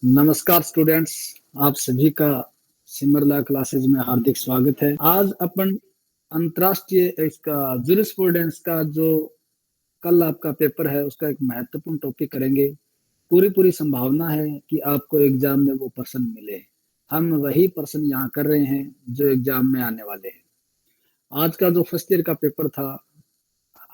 नमस्कार स्टूडेंट्स, आप सभी का सिमरला क्लासेज में हार्दिक स्वागत है। आज अपन अंतर्राष्ट्रीय इसका जूरिस्प्रूडेंस का जो कल आपका पेपर है उसका एक महत्वपूर्ण टॉपिक करेंगे। पूरी संभावना है कि आपको एग्जाम में वो प्रश्न मिले। हम वही प्रश्न यहाँ कर रहे हैं जो एग्जाम में आने वाले हैं। आज का जो फर्स्ट ईयर का पेपर था,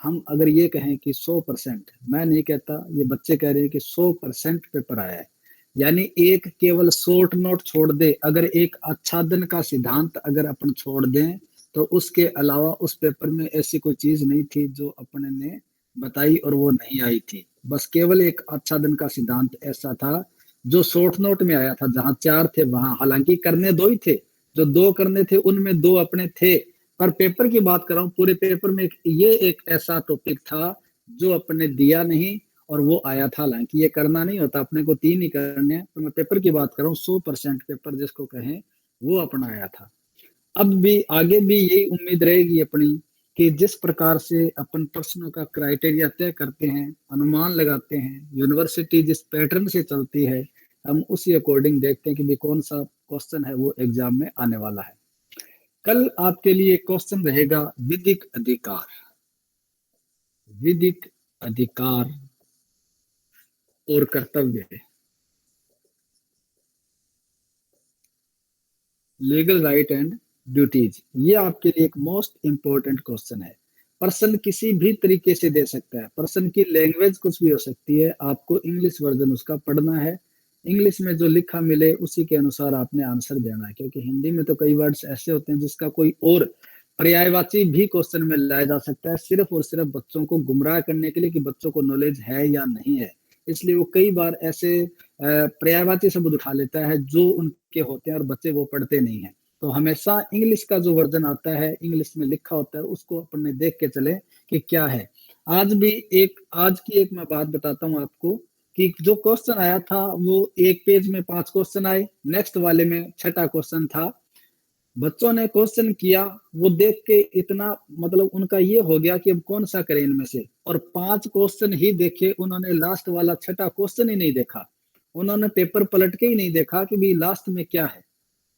हम अगर ये कहें कि 100%, मैं नहीं कहता, ये बच्चे कह रहे हैं कि 100% पेपर आया है। यानी एक केवल शॉर्ट नोट छोड़ दे, अगर एक आच्छादन का सिद्धांत अगर अपन छोड़ दें तो उसके अलावा उस पेपर में ऐसी कोई चीज नहीं थी जो अपने ने बताई और वो नहीं आई थी। बस केवल एक आच्छादन का सिद्धांत ऐसा था जो शॉर्ट नोट में आया था। जहां 4 थे वहां हालांकि करने 2 ही थे, जो 2 करने थे उनमें 2 अपने थे, पर पेपर की बात कर रहा हूँ। पूरे पेपर में ये एक ऐसा टॉपिक था जो अपने दिया नहीं और वो आया था। हालांकि ये करना नहीं होता, अपने को 3 ही करने हैं, तो मैं पेपर की बात कर रहा हूँ। 100% पेपर जिसको कहें वो अपना आया था। अब भी आगे भी यही उम्मीद रहेगी अपनी कि जिस प्रकार से अपन प्रश्नों का क्राइटेरिया तय करते हैं, अनुमान लगाते हैं, यूनिवर्सिटी जिस पैटर्न से चलती है, हम उसी अकॉर्डिंग देखते हैं कि भी कौन सा क्वेश्चन है वो एग्जाम में आने वाला है। कल आपके लिए क्वेश्चन रहेगा विधिक अधिकार। विधिक अधिकार और कर्तव्य, लीगल राइट एंड ड्यूटीज। ये आपके लिए एक मोस्ट इंपॉर्टेंट क्वेश्चन है। पर्सन किसी भी तरीके से दे सकता है, पर्सन की लैंग्वेज कुछ भी हो सकती है, आपको इंग्लिश वर्जन उसका पढ़ना है। इंग्लिश में जो लिखा मिले उसी के अनुसार आपने आंसर देना है, क्योंकि हिंदी में तो कई वर्ड्स ऐसे होते हैं जिसका कोई और पर्यायवाची भी क्वेश्चन में लाया जा सकता है, सिर्फ और सिर्फ बच्चों को गुमराह करने के लिए कि बच्चों को नॉलेज है या नहीं है। इसलिए वो कई बार ऐसे पर्यायवाची शब्द उठा लेता है जो उनके होते हैं और बच्चे वो पढ़ते नहीं है। तो हमेशा इंग्लिश का जो वर्जन आता है, इंग्लिश में लिखा होता है, उसको अपन देख के चले कि क्या है। आज की एक मैं बात बताता हूँ आपको कि जो क्वेश्चन आया था वो एक पेज में 5 क्वेश्चन आए, नेक्स्ट वाले में 6ठा क्वेश्चन था। बच्चों ने क्वेश्चन किया, वो देख के इतना मतलब उनका ये हो गया कि अब कौन सा करें इनमें से, और 5 क्वेश्चन ही देखे उन्होंने, लास्ट वाला 6ठा क्वेश्चन ही नहीं देखा। उन्होंने पेपर पलट के ही नहीं देखा कि भाई लास्ट में क्या है।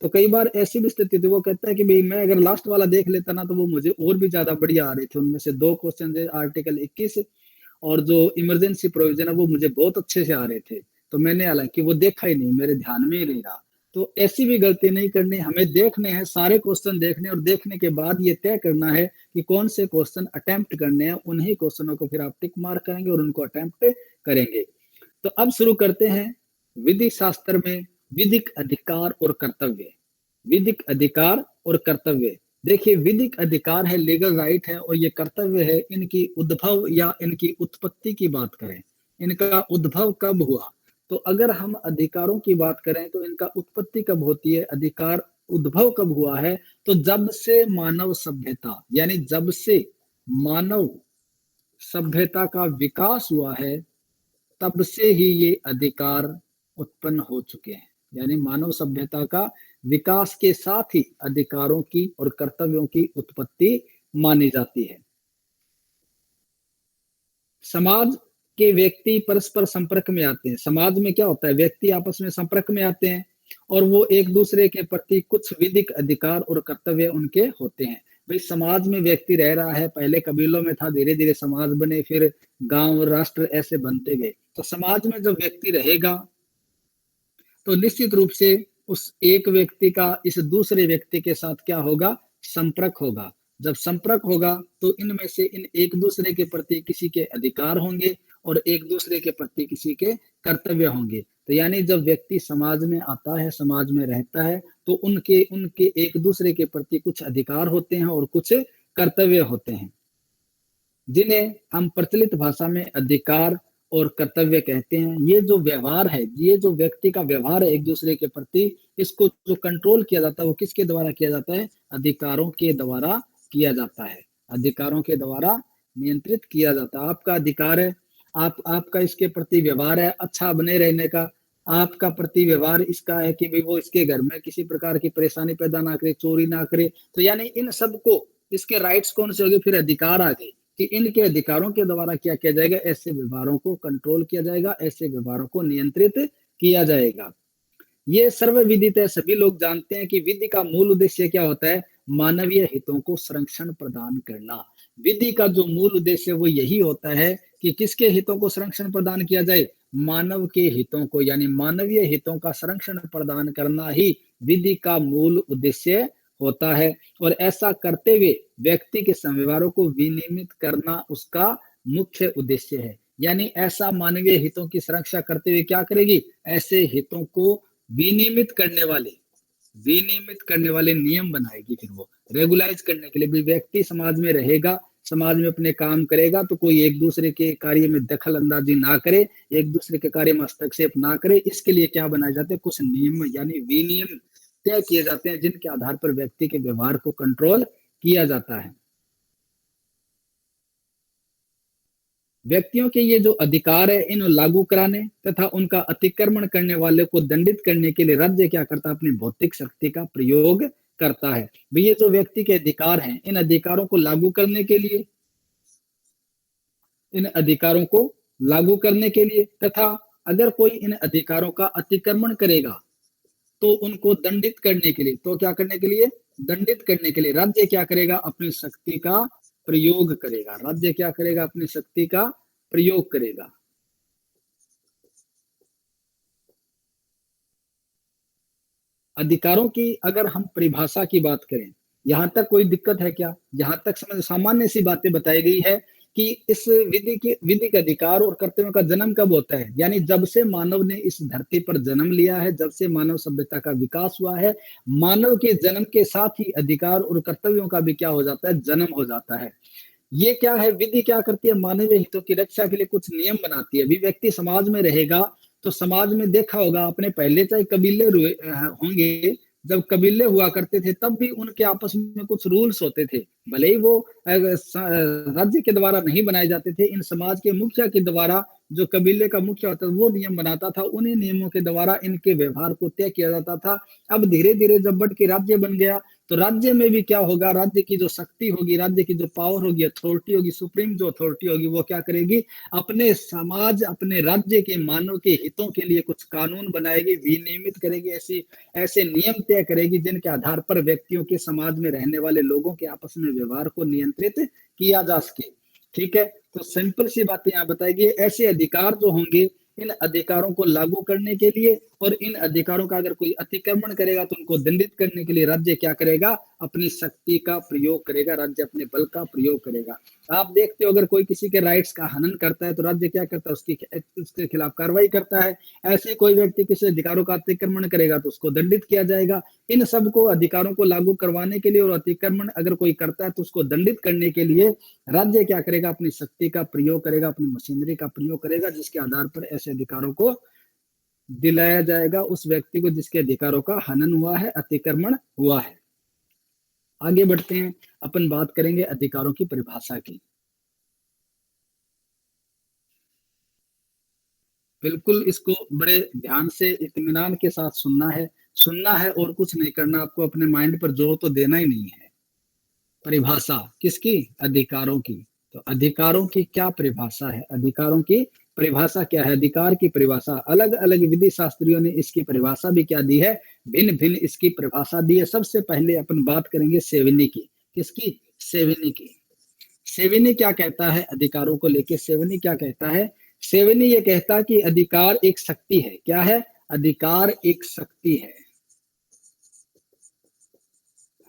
तो कई बार ऐसी भी स्थिति थी, वो कहता है कि भाई मैं अगर लास्ट वाला देख लेता ना तो वो मुझे और भी ज्यादा बढ़िया आ रहे थे। उनमें से 2 क्वेश्चन थे आर्टिकल 21 और जो इमरजेंसी प्रोविजन है वो मुझे बहुत अच्छे से आ रहे थे, तो मैंने हालांकि वो देखा ही नहीं, मेरे ध्यान में ही नहीं रहा। तो ऐसी भी गलती नहीं करनी, हमें देखने हैं, सारे क्वेश्चन देखने, और देखने के बाद ये तय करना है कि कौन से क्वेश्चन अटेम्प्ट करने हैं। उन्हीं क्वेश्चनों को फिर आप टिक मार्क करेंगे और उनको अटेम्प्ट करेंगे। तो अब शुरू करते हैं विधि शास्त्र में विधिक अधिकार और कर्तव्य। विधिक अधिकार और कर्तव्य, देखिए विधिक अधिकार है, लीगल राइट है, और ये कर्तव्य है। इनकी उद्भव या इनकी उत्पत्ति की बात करें, इनका उद्भव कब हुआ, तो अगर हम अधिकारों की बात करें तो इनका उत्पत्ति कब होती है, अधिकार उद्भव कब हुआ है, तो जब से मानव सभ्यता, यानी जब से मानव सभ्यता का विकास हुआ है तब से ही ये अधिकार उत्पन्न हो चुके हैं। यानी मानव सभ्यता का विकास के साथ ही अधिकारों की और कर्तव्यों की उत्पत्ति मानी जाती है। समाज के व्यक्ति परस्पर संपर्क में आते हैं। समाज में क्या होता है, व्यक्ति आपस में संपर्क में आते हैं और वो एक दूसरे के प्रति कुछ विधिक अधिकार और कर्तव्य उनके होते हैं। भाई समाज में व्यक्ति रह रहा है, पहले कबीलों में था, धीरे धीरे समाज बने, फिर गांव राष्ट्र ऐसे बनते गए। तो समाज में जब व्यक्ति रहेगा तो निश्चित रूप से उस एक व्यक्ति का इस दूसरे व्यक्ति के साथ क्या होगा, संपर्क होगा। जब संपर्क होगा तो इनमें से इन एक दूसरे के प्रति किसी के अधिकार होंगे और एक दूसरे के प्रति किसी के कर्तव्य होंगे। तो यानी जब व्यक्ति समाज में आता है, समाज में रहता है, तो उनके उनके एक दूसरे के प्रति कुछ अधिकार होते हैं और कुछ कर्तव्य होते हैं, जिन्हें हम प्रचलित भाषा में अधिकार और कर्तव्य कहते हैं। ये जो व्यवहार है, ये जो व्यक्ति का व्यवहार है एक दूसरे के प्रति, इसको जो कंट्रोल किया जाता है वो किसके द्वारा किया जाता है, अधिकारों के द्वारा किया जाता है। अधिकारों के द्वारा नियंत्रित किया जाता है। आपका अधिकार है, आपका इसके प्रति व्यवहार है अच्छा बने रहने का, आपका प्रति व्यवहार इसका है कि भाई वो इसके घर में किसी प्रकार की परेशानी पैदा ना करे, चोरी ना करे। तो यानी इन सबको, इसके राइट्स कौन से हो गए, फिर अधिकार आ गए कि इनके अधिकारों के द्वारा क्या किया जाएगा, ऐसे व्यवहारों को कंट्रोल किया जाएगा, ऐसे व्यवहारों को नियंत्रित किया जाएगा। ये सर्वविदित है, सभी लोग जानते हैं कि विधि का मूल उद्देश्य क्या होता है, मानवीय हितों को संरक्षण प्रदान करना। विधि का जो मूल उद्देश्य वो यही होता है कि किसके हितों को संरक्षण प्रदान किया जाए, मानव के हितों को, यानी मानवीय हितों का संरक्षण प्रदान करना ही विधि का मूल उद्देश्य होता है। और ऐसा करते हुए व्यक्ति के संव्यवहारों को विनियमित करना उसका मुख्य उद्देश्य है। यानी ऐसा मानवीय हितों की सुरक्षा करते हुए क्या करेगी, ऐसे हितों को विनियमित करने वाले नियम बनाएगी। फिर वो रेगुलाइज करने के लिए भी व्यक्ति समाज में रहेगा, समाज में अपने काम करेगा, तो कोई एक दूसरे के कार्य में दखल अंदाजी ना करे, एक दूसरे के कार्य में हस्तक्षेप ना करे। इसके लिए क्या बनाए जाते हैं, कुछ नियम यानी विनियम तय किए जाते हैं, जिनके आधार पर व्यक्ति के व्यवहार को कंट्रोल किया जाता है। व्यक्तियों के ये जो अधिकार है, इन लागू कराने तथा उनका अतिक्रमण करने वाले को दंडित करने के लिए राज्य क्या करता है, अपनी भौतिक शक्ति का प्रयोग करता है। ये जो व्यक्ति के अधिकार हैं, इन अधिकारों को लागू करने के लिए, इन अधिकारों को लागू करने के लिए तथा अगर कोई इन अधिकारों का अतिक्रमण करेगा तो उनको दंडित करने के लिए, तो क्या करने के लिए, दंडित करने के लिए राज्य क्या करेगा, अपनी शक्ति का प्रयोग करेगा। राज्य क्या करेगा, अपनी शक्ति का प्रयोग करेगा। अधिकारों की अगर हम परिभाषा की बात करें, यहां तक कोई दिक्कत है क्या, जहां तक समझ सामान्य सी बातें बताई गई है कि इस विधि के अधिकार और कर्तव्यों का जन्म कब होता है, यानी जब से मानव ने इस धरती पर जन्म लिया है, जब से मानव सभ्यता का विकास हुआ है, मानव के जन्म के साथ ही अधिकार और कर्तव्यों का भी क्या हो जाता है, जन्म हो जाता है। ये क्या है, विधि क्या करती है, मानवीय हितों की रक्षा के लिए कुछ नियम बनाती है। अभी व्यक्ति समाज में रहेगा तो समाज में देखा होगा आपने, पहले चाहे कबीले होंगे, जब कबीले हुआ करते थे तब भी उनके आपस में कुछ रूल्स होते थे, भले ही वो राज्य के द्वारा नहीं बनाए जाते थे, इन समाज के मुखिया के द्वारा, जो कबीले का मुखिया होता था वो नियम बनाता था, उन्हीं नियमों के द्वारा इनके व्यवहार को तय किया जाता था। अब धीरे धीरे जब बढ़ के राज्य बन गया तो राज्य में भी क्या होगा, राज्य की जो शक्ति होगी, राज्य की जो पावर होगी, अथॉरिटी होगी, सुप्रीम जो अथॉरिटी होगी, वो क्या करेगी, अपने समाज, अपने राज्य के मानव के हितों के लिए कुछ कानून बनाएगी, विनियमित करेगी, ऐसे नियम तय करेगी जिनके आधार पर व्यक्तियों के, समाज में रहने वाले लोगों के आपस में व्यवहार को नियंत्रित किया जा सके। ठीक है, तो सिंपल सी बातें यहाँ बताएगी। ऐसे अधिकार जो होंगे, इन अधिकारों को लागू करने के लिए और इन अधिकारों का अगर कोई अतिक्रमण करेगा तो उनको दंडित करने के लिए राज्य क्या करेगा, अपनी शक्ति का प्रयोग करेगा, राज्य अपने बल का प्रयोग करेगा। आप देखते हो अगर कोई किसी के राइट्स का हनन करता है तो राज्य क्या करता है, उसके खिलाफ कार्रवाई करता है। ऐसे कोई व्यक्ति किसी अधिकारों का अतिक्रमण करेगा तो उसको दंडित किया जाएगा। इन सबको अधिकारों को लागू करवाने के लिए और अतिक्रमण अगर कोई करता है तो उसको दंडित करने के लिए राज्य क्या करेगा, अपनी शक्ति का प्रयोग करेगा, अपनी मशीनरी का प्रयोग करेगा, जिसके आधार पर ऐसे अधिकारों को दिलाया जाएगा उस व्यक्ति को जिसके अधिकारों का हनन हुआ है, अतिक्रमण हुआ है। आगे बढ़ते हैं, अपन बात करेंगे अधिकारों की परिभाषा की। बिल्कुल इसको बड़े ध्यान से इत्मीनान के साथ सुनना है और कुछ नहीं करना, आपको अपने माइंड पर जोर तो देना ही नहीं है। परिभाषा किसकी, अधिकारों की। तो अधिकारों की क्या परिभाषा है, अधिकारों की परिभाषा क्या है, अधिकार की परिभाषा अलग अलग विधि शास्त्रियों ने इसकी परिभाषा भी क्या दी है, भिन्न भिन्न इसकी परिभाषा दी है। सबसे पहले अपन बात करेंगे सेविनी की। किसकी, सेविनी की। सेविनी क्या कहता है अधिकारों को लेके, सेविनी क्या कहता है, सेविनी ये कहता है कि अधिकार एक शक्ति है। क्या है, अधिकार एक शक्ति है,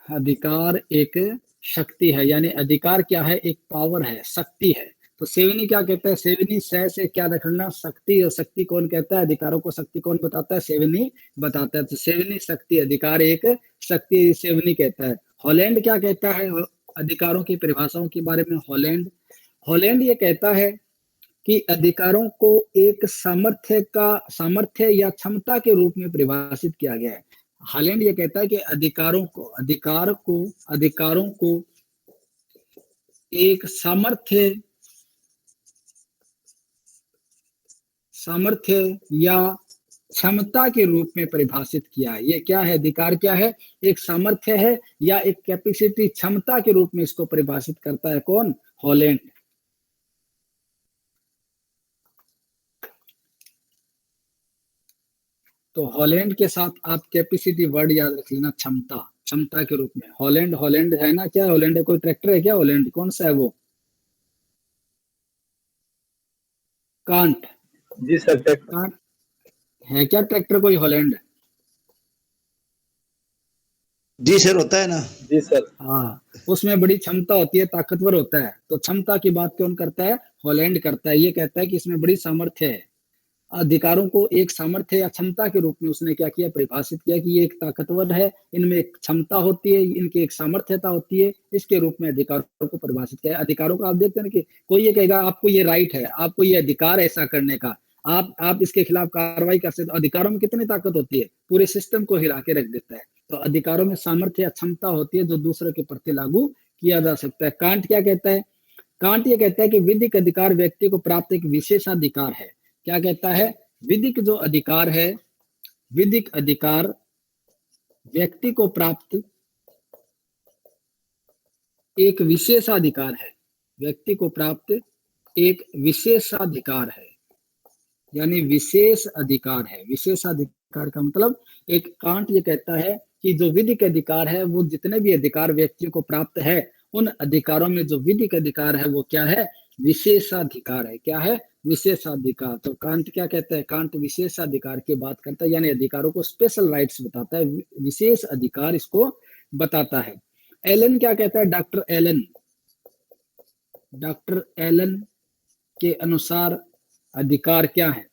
अधिकार एक शक्ति है, यानी अधिकार क्या है, एक पावर है, शक्ति है। तो सेविनी क्या कहता है, सेविनी से क्या रखना, शक्ति, और शक्ति कौन कहता है, अधिकारों को शक्ति कौन बताता है, सेविनी बताता है। तो सेविनी शक्ति, अधिकार एक शक्ति, सेविनी कहता है। हॉलैंड क्या कहता है अधिकारों की परिभाषाओं के बारे में, हॉलैंड ये कहता है कि अधिकारों को एक सामर्थ्य या क्षमता के रूप में परिभाषित किया गया है। हॉलैंड ये कहता है कि अधिकारों को एक सामर्थ्य या क्षमता के रूप में परिभाषित किया है। ये क्या है, अधिकार क्या है, एक सामर्थ्य है या एक कैपेसिटी, क्षमता के रूप में इसको परिभाषित करता है कौन, हॉलैंड। तो हॉलैंड के साथ आप कैपेसिटी वर्ड याद रख लेना, क्षमता, क्षमता के रूप में। हॉलैंड, हॉलैंड है ना, क्या हॉलैंड है, कोई ट्रैक्टर है क्या हॉलैंड, कौन सा है वो? कांट, जी सर, कांट है क्या ट्रैक्टर कोई हॉलैंड? जी सर, होता है ना। जी सर। हाँ, उसमें बड़ी क्षमता होती है, ताकतवर होता है। तो क्षमता की बात कौन करता है? हॉलैंड करता है। ये कहता है कि इसमें बड़ी सामर्थ्य है। अधिकारों को एक सामर्थ्य या क्षमता के रूप में उसने क्या किया, परिभाषित किया कि ये एक ताकतवर है, इनमें एक क्षमता होती है, इनकी एक सामर्थ्यता होती है, इसके रूप में अधिकारों को परिभाषित किया है। अधिकारों का आप देखते हैं कि कोई ये कहेगा आपको ये राइट है, आपको ये अधिकार है ऐसा करने का, आप इसके खिलाफ कार्रवाई कर सकते। तो अधिकारों में कितनी ताकत होती है, पूरे सिस्टम को हिला के रख देता है। तो अधिकारों में सामर्थ्य या क्षमता होती है जो दूसरे के प्रति लागू किया जा सकता है। कांट क्या कहता है? कांट ये कहता है कि विधिक अधिकार व्यक्ति को प्राप्त एक विशेषाधिकार है। क्या कहता है? विधिक जो अधिकार है, विधिक अधिकार व्यक्ति को प्राप्त एक विशेषाधिकार है, व्यक्ति को प्राप्त एक विशेषाधिकार है, यानी विशेष अधिकार है। विशेषाधिकार का मतलब, एक कांट ये कहता है कि जो विधिक अधिकार है, वो जितने भी अधिकार व्यक्ति को प्राप्त है, उन अधिकारों में जो विधिक अधिकार है वो क्या है? विशेषाधिकार है। क्या है? विशेषाधिकार। तो कांट क्या कहता है? कांट विशेषाधिकार की बात करता है, यानी अधिकारों को स्पेशल राइट्स बताता है, विशेष अधिकार इसको बताता है। एलन क्या कहता है? डॉक्टर एलन के अनुसार अधिकार क्या है?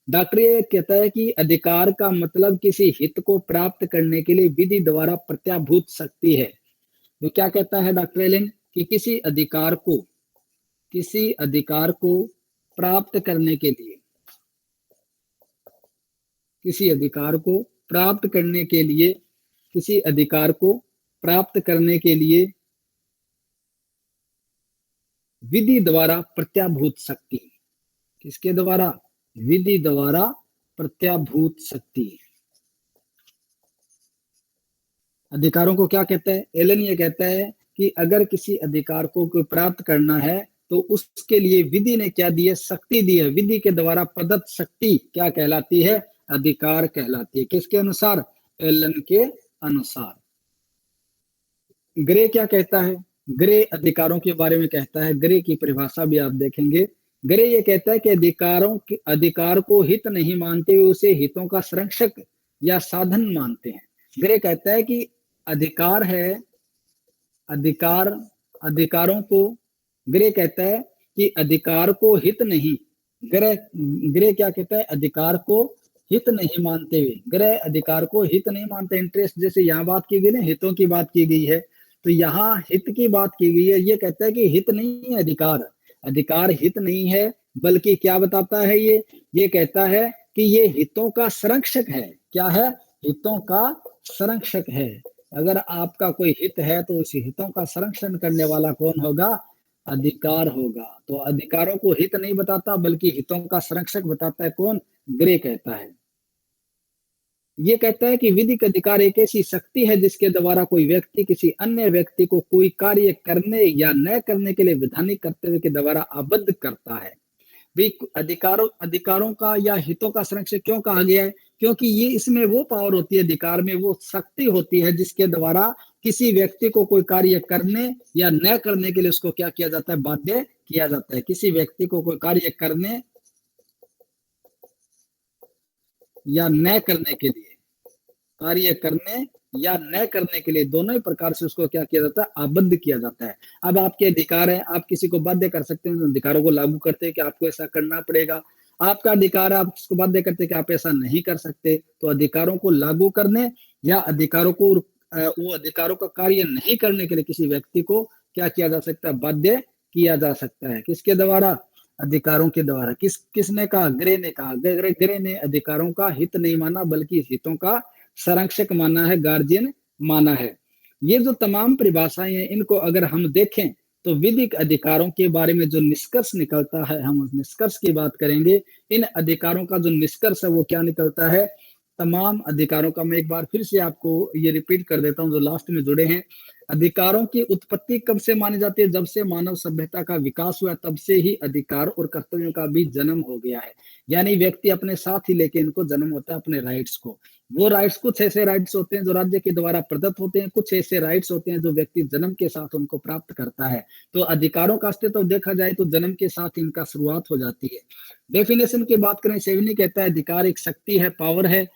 डॉक्टर ये कहता है कि अधिकार का मतलब किसी हित को प्राप्त करने के लिए विधि द्वारा प्रत्याभूत शक्ति है। तो क्या कहता है डॉक्टर एलन कि किसी अधिकार को प्राप्त करने के लिए, किसी अधिकार को प्राप्त करने के लिए, किसी अधिकार को प्राप्त करने के लिए विधि द्वारा प्रत्याभूत शक्ति। किसके द्वारा? विधि द्वारा प्रत्याभूत शक्ति। अधिकारों को क्या कहता है? एलन ये कहता है कि अगर किसी अधिकार को प्राप्त करना है तो उसके लिए विधि ने क्या दी है? शक्ति दी है। विधि के द्वारा प्रदत्त शक्ति क्या कहलाती है? अधिकार कहलाती है। किसके अनुसार? एलन के अनुसार। ग्रे क्या कहता है? ग्रे अधिकारों के बारे में कहता है। ग्रे की परिभाषा भी आप देखेंगे। ग्रे ये कहता है कि अधिकार को हित नहीं मानते हुए उसे हितों का संरक्षक या साधन मानते हैं। ग्रे कहता है कि अधिकार है, अधिकारों को, ग्रे कहता है कि अधिकार को हित नहीं, ग्रे क्या कहता है? अधिकार को हित नहीं मानते हुए, ग्रे अधिकार को हित नहीं मानते। इंटरेस्ट जैसे यहाँ बात की गई ना, हितों की बात की गई है, तो यहाँ हित की बात की गई है। ये कहता है कि हित नहीं है अधिकार हित नहीं है, बल्कि क्या बताता है ये कहता है कि ये हितों का संरक्षक है। क्या है? हितों का संरक्षक है। अगर आपका कोई हित है तो उस हितों का संरक्षण करने वाला कौन होगा? अधिकार होगा। तो अधिकारों को हित नहीं बताता बल्कि हितों का संरक्षक बताता है। कौन? ग्रे कहता है। ये कहता है कि विधिक अधिकार एक ऐसी शक्ति है जिसके द्वारा कोई व्यक्ति किसी अन्य व्यक्ति को कोई कार्य करने या न करने के लिए वैधानिक कर्तव्य के द्वारा आबद्ध करता है। भी अधिकारों का या हितों का संरक्षक क्यों कहा गया है? क्योंकि ये इसमें वो पावर होती है, अधिकार में वो शक्ति होती है जिसके द्वारा किसी व्यक्ति को कोई कार्य करने या न करने के लिए उसको क्या किया जाता है? बाध्य किया जाता है। किसी व्यक्ति को कोई कार्य करने या न करने के लिए, कार्य करने या न करने के लिए, दोनों ही प्रकार से उसको क्या किया जाता है? आबद्ध किया जाता है। अब आपके अधिकार है, आप किसी को बाध्य कर सकते हैं, अधिकारों को लागू करते हैं कि आपको ऐसा करना पड़ेगा। आपका अधिकार है, आप उसको बाध्य करते हैं कि आप ऐसा नहीं कर सकते। तो अधिकारों को लागू करने या अधिकारों को वो अधिकारों का कार्य नहीं करने के लिए किसी व्यक्ति को क्या किया जा सकता है? बाध्य किया जा सकता है। किसके द्वारा? अधिकारों के द्वारा। किसने कहा? ग्रे ने कहा। ग्रे ने अधिकारों का हित नहीं माना बल्कि हितों का संरक्षक माना है, गार्जियन माना है। ये जो तमाम परिभाषाएं हैं, इनको अगर हम देखें तो विधिक अधिकारों के बारे में जो निष्कर्ष निकलता है, हम उस निष्कर्ष की बात करेंगे। इन अधिकारों का जो निष्कर्ष है वो क्या निकलता है? तमाम अधिकारों का मैं एक बार फिर से आपको ये रिपीट कर देता हूं जो लास्ट में जुड़े हैं। अधिकारों की उत्पत्ति कब से मानी जाती है? जब से मानव सभ्यता का विकास हुआ, तब से ही अधिकार और कर्तव्यों का भी जन्म हो गया है। यानी व्यक्ति अपने साथ ही लेके इनको जन्म होता है अपने राइट्स को। वो राइट्स, कुछ ऐसे राइट्स होते हैं जो राज्य के द्वारा प्रदत्त होते हैं, कुछ ऐसे राइट्स होते हैं जो व्यक्ति जन्म के साथ उनको प्राप्त करता है। तो अधिकारों का अस्तित्व तो देखा जाए तो जन्म के साथ इनका शुरुआत हो जाती है। डेफिनेशन की बात करें, सेवनी कहता है अधिकार एक शक्ति है, पावर है।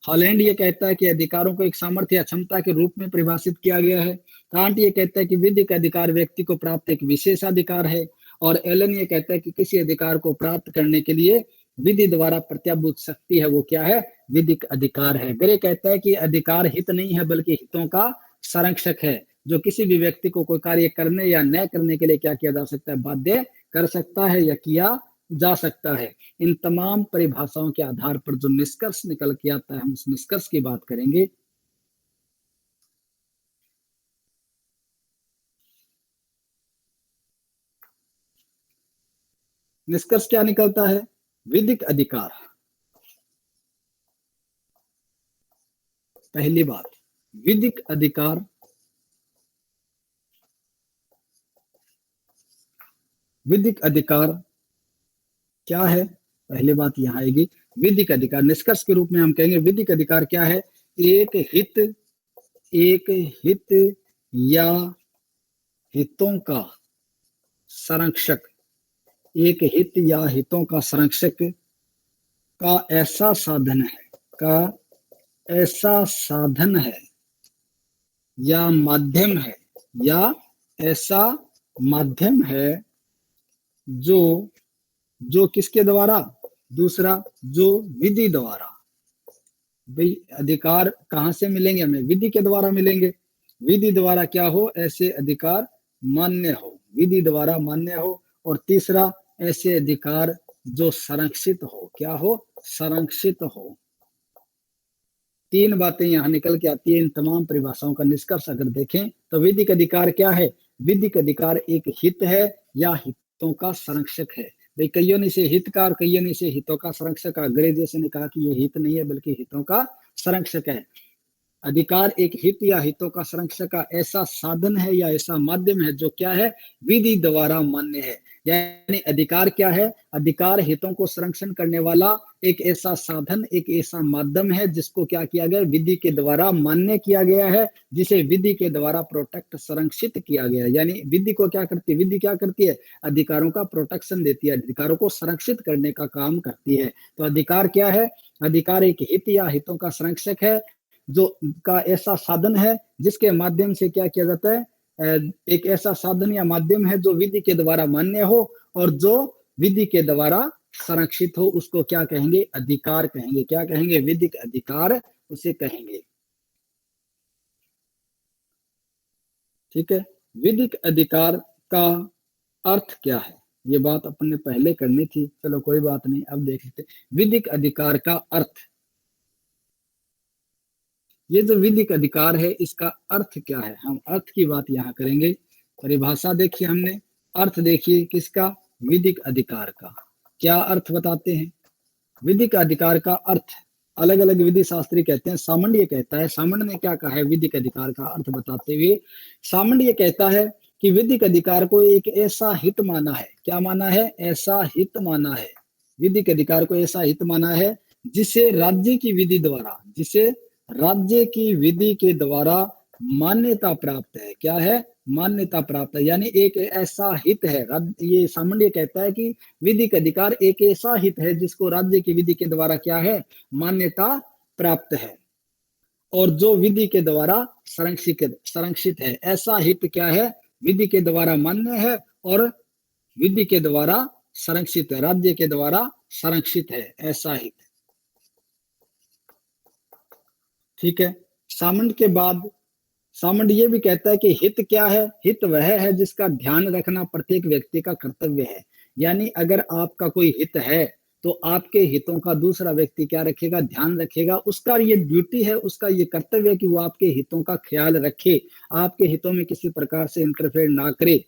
हॉलैंड ये कहता है कि अधिकारों को एक सामर्थ्य या क्षमता के रूप में परिभाषित किया गया है। कांट ये कहता है कि विधिक अधिकार व्यक्ति को प्राप्त एक विशेषाधिकार है। और एलन ये कहता है कि किसी अधिकार को प्राप्त करने के लिए विधि द्वारा प्रत्याभूत शक्ति है, वो क्या है? विधिक अधिकार है। ग्रे कहता है कि अधिकार हित नहीं है बल्कि हितों का संरक्षक है, जो किसी भी व्यक्ति को कोई कार्य करने या न करने के लिए क्या किया जा सकता है? बाध्य कर सकता है या किया जा सकता है। इन तमाम परिभाषाओं के आधार पर जो निष्कर्ष निकल के आता है, हम उस निष्कर्ष की बात करेंगे। निष्कर्ष क्या निकलता है? विधिक अधिकार, पहली बात, विधिक अधिकार विधिक अधिकार क्या है? पहली बात यहां आएगी। विधिक अधिकार निष्कर्ष के रूप में हम कहेंगे विधिक अधिकार क्या है? एक हित या हितों का संरक्षक, एक हित या हितों का संरक्षक का ऐसा साधन है या माध्यम है जो किसके द्वारा? दूसरा, जो विधि द्वारा। भाई अधिकार कहां से मिलेंगे हमें? विधि के द्वारा मिलेंगे। विधि द्वारा क्या हो? ऐसे अधिकार मान्य हो, विधि द्वारा मान्य हो। और तीसरा, ऐसे अधिकार जो संरक्षित हो। क्या हो? संरक्षित हो। तीन बातें यहां निकल के आती है इन तमाम परिभाषाओं का निष्कर्ष अगर देखें तो। विधिक अधिकार क्या है? विधिक अधिकार एक हित है या हितों का संरक्षक है। भाई कईयों ने इसे हित का और कईयों ने इसे हितों का संरक्षक का, अंग्रेजी ने कहा कि ये हित नहीं है बल्कि हितों का संरक्षक है। अधिकार एक हित या हितों का संरक्षक का ऐसा साधन है या ऐसा माध्यम है जो क्या है? विधि द्वारा मान्य है। यानी अधिकार क्या है? अधिकार हितों को संरक्षण करने वाला एक ऐसा साधन, एक ऐसा माध्यम है जिसको क्या किया गया? विधि के द्वारा मान्य किया गया है, जिसे विधि के द्वारा प्रोटेक्ट, संरक्षित किया गया है। यानी विधि को क्या करती है? विधि क्या करती है? अधिकारों का प्रोटेक्शन देती है, अधिकारों को संरक्षित करने का काम करती है। तो अधिकार क्या है? अधिकार एक हित या हितों का संरक्षक है, जो का ऐसा साधन है जिसके माध्यम से क्या किया जाता है? एक ऐसा साधन या माध्यम है जो विधि के द्वारा मान्य हो और जो विधि के द्वारा संरक्षित हो, उसको क्या कहेंगे? अधिकार कहेंगे। क्या कहेंगे? विधिक अधिकार उसे कहेंगे। ठीक है। विधिक अधिकार का अर्थ क्या है? ये बात अपन ने पहले करनी थी, चलो कोई बात नहीं, अब देख लेते। विधिक अधिकार का अर्थ, ये जो विधिक अधिकार है इसका अर्थ क्या है? हम अर्थ की बात यहाँ करेंगे। परिभाषा देखिए हमने, अर्थ देखिए किसका? विधिक अधिकार का। क्या अर्थ बताते हैं? विधिक अधिकार का अर्थ अलग अलग विधि शास्त्री कहते हैं। सामंड कहता है, सामंड ने क्या कहा है विधिक अधिकार का अर्थ बताते हुए? सामंड कहता है कि विधिक अधिकार को एक ऐसा हित माना है। क्या माना है? ऐसा हित माना है। विधिक अधिकार को ऐसा हित माना है जिसे राज्य की विधि द्वारा, जिसे राज्य की विधि के द्वारा मान्यता प्राप्त है। क्या है? मान्यता प्राप्त है। यानी एक ऐसा हित है, ये सामान्य कहता है कि विधिक अधिकार एक ऐसा हित है जिसको राज्य की विधि के द्वारा क्या है? मान्यता प्राप्त है, और जो विधि के द्वारा संरक्षित है। ऐसा हित क्या है? विधि के द्वारा मान्य है और विधि के द्वारा संरक्षित है, राज्य के द्वारा संरक्षित है, ऐसा हित। ठीक है। सामंड के बाद सामंड ये भी कहता है कि हित क्या है? हित वह है जिसका ध्यान रखना प्रत्येक व्यक्ति का कर्तव्य है। यानी अगर आपका कोई हित है तो आपके हितों का दूसरा व्यक्ति क्या रखेगा? ध्यान रखेगा। उसका ये ड्यूटी है, उसका ये कर्तव्य है कि वो आपके हितों का ख्याल रखे, आपके हितों में किसी प्रकार से इंटरफेयर ना करे।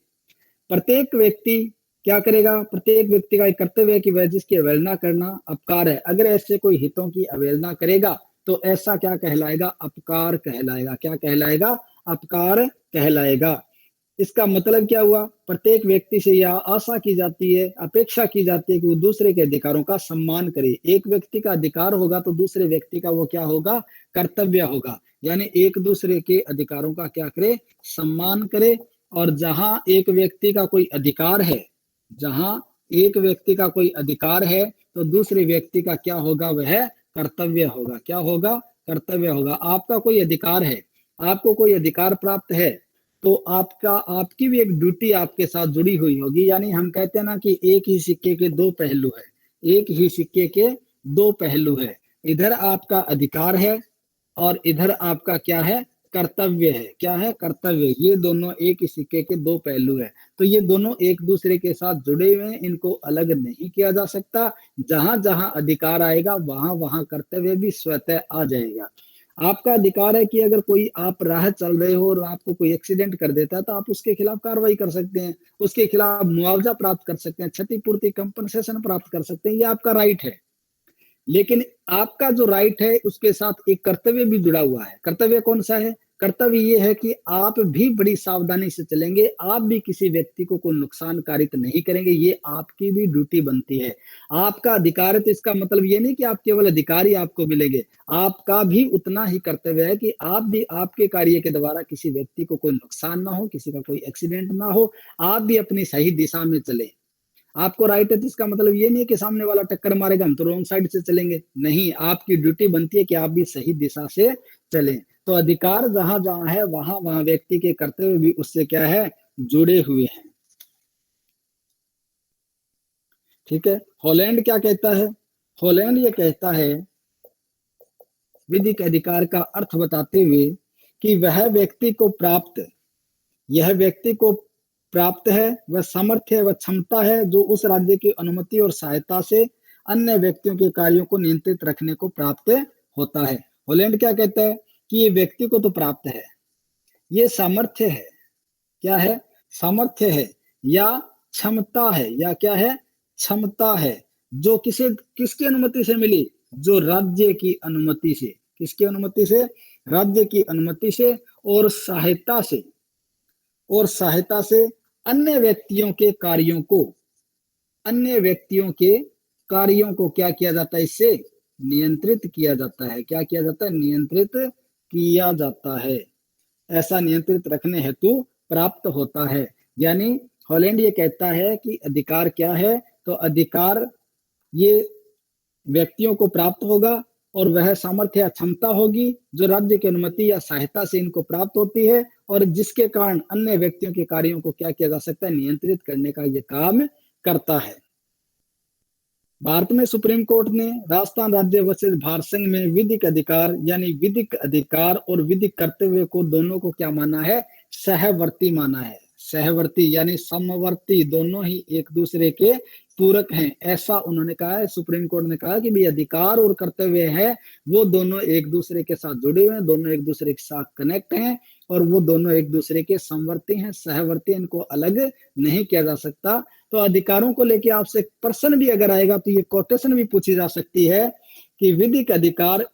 प्रत्येक व्यक्ति क्या करेगा? प्रत्येक व्यक्ति का एक कर्तव्य है कि वह जिसकी अवहेलना करना अपकार है। अगर ऐसे कोई हितों की अवहेलना करेगा तो ऐसा क्या कहलाएगा? अपकार कहलाएगा। क्या कहलाएगा? अपकार कहलाएगा। इसका मतलब क्या हुआ? प्रत्येक व्यक्ति से यह आशा की जाती है, अपेक्षा की जाती है कि वो दूसरे के अधिकारों का सम्मान करे। एक व्यक्ति का अधिकार होगा तो दूसरे व्यक्ति का वो क्या होगा? कर्तव्य होगा। यानी एक दूसरे के अधिकारों का क्या करे? सम्मान करे। और जहां एक व्यक्ति का कोई अधिकार है, जहां एक व्यक्ति का कोई अधिकार है तो दूसरे व्यक्ति का क्या होगा? वह कर्तव्य होगा। क्या होगा? कर्तव्य होगा। आपका कोई अधिकार है, आपको कोई अधिकार प्राप्त है, तो आपकी भी एक ड्यूटी आपके साथ जुड़ी हुई होगी। यानी हम कहते हैं ना कि एक ही सिक्के के दो पहलू है, एक ही सिक्के के दो पहलू है। इधर आपका अधिकार है और इधर आपका क्या है? कर्तव्य है। क्या है? कर्तव्य। ये दोनों एक ही सिक्के के दो पहलू है। तो ये दोनों एक दूसरे के साथ जुड़े हुए हैं, इनको अलग नहीं किया जा सकता। जहां जहां अधिकार आएगा वहां वहां कर्तव्य भी स्वतः आ जाएगा। आपका अधिकार है कि अगर कोई आप राह चल रहे हो और आपको कोई एक्सीडेंट कर देता है तो आप उसके खिलाफ कार्रवाई कर सकते हैं, उसके खिलाफ मुआवजा प्राप्त कर सकते हैं, क्षतिपूर्ति कंपनसेशन प्राप्त कर सकते हैं। ये आपका राइट है। लेकिन आपका जो राइट है उसके साथ एक कर्तव्य भी जुड़ा हुआ है। कर्तव्य कौन सा है? कर्तव्य ये है कि आप भी बड़ी सावधानी से चलेंगे, आप भी किसी व्यक्ति को कोई नुकसान कारित नहीं करेंगे। ये आपकी भी ड्यूटी बनती है। आपका अधिकार है तो इसका मतलब ये नहीं कि आप केवल अधिकार ही आपको मिलेंगे, आपका भी उतना ही कर्तव्य है कि आप भी आपके कार्य के द्वारा किसी व्यक्ति को कोई नुकसान ना हो, किसी का कोई एक्सीडेंट ना हो, आप भी अपनी सही दिशा में चले। आपको राइट है तो इसका मतलब ये नहीं कि सामने वाला टक्कर मारेगा हम तो रॉन्ग साइड से चलेंगे। नहीं, आपकी ड्यूटी बनती है कि आप भी सही दिशा से चलें। तो अधिकार जहां जहां है वहां वहां व्यक्ति के कर्तव्य भी उससे क्या है? जुड़े हुए हैं। ठीक है। हॉलैंड क्या कहता है? हॉलैंड ये कहता है विधिक अधिकार का अर्थ बताते हुए कि वह व्यक्ति को प्राप्त, यह व्यक्ति को प्राप्त है, वह सामर्थ्य है, वह क्षमता है जो उस राज्य की अनुमति और सहायता से अन्य व्यक्तियों के कार्यों को नियंत्रित रखने को प्राप्त होता है। हॉलैंड क्या कहता है कि ये व्यक्ति को तो प्राप्त है, ये सामर्थ्य है। क्या है? सामर्थ्य है या क्षमता है, या क्या है? क्षमता है जो किसकी अनुमति से मिली? जो राज्य की अनुमति से। किसकी अनुमति से? राज्य की अनुमति से और सहायता से, और सहायता से अन्य व्यक्तियों के कार्यों को, अन्य व्यक्तियों के कार्यों को क्या किया जाता है? इससे नियंत्रित किया जाता है। क्या किया जाता है? नियंत्रित किया जाता है। ऐसा नियंत्रित रखने हेतु प्राप्त होता है। यानी हॉलैंड ये कहता है कि अधिकार क्या है? तो अधिकार ये व्यक्तियों को प्राप्त होगा और वह सामर्थ्य या क्षमता होगी जो राज्य की अनुमति या सहायता से इनको प्राप्त होती है, और जिसके कारण अन्य व्यक्तियों के कार्यों को क्या किया जा सकता है? नियंत्रित करने का ये काम करता है। भारत में सुप्रीम कोर्ट ने राजस्थान राज्य वर्सेस भारत संघ में विधिक अधिकार यानी विधिक अधिकार और विधिक कर्तव्य को दोनों को क्या माना है? सहवर्ती माना है। सहवर्ती यानी समवर्ती, दोनों ही एक दूसरे के पूरक हैं, ऐसा उन्होंने कहा है। सुप्रीम कोर्ट ने कहा कि भाई अधिकार और कर्तव्य है वो दोनों एक दूसरे के साथ जुड़े हुए हैं, दोनों एक दूसरे के साथ कनेक्ट हैं और वो दोनों एक दूसरे के समवर्ती हैं, सहवर्ती। इनको अलग नहीं किया जा सकता। तो अधिकारों को लेके आपसे प्रश्न भी अगर आएगा तो ये कोटेशन भी पूछी जा सकती है कि विधिक अधिकार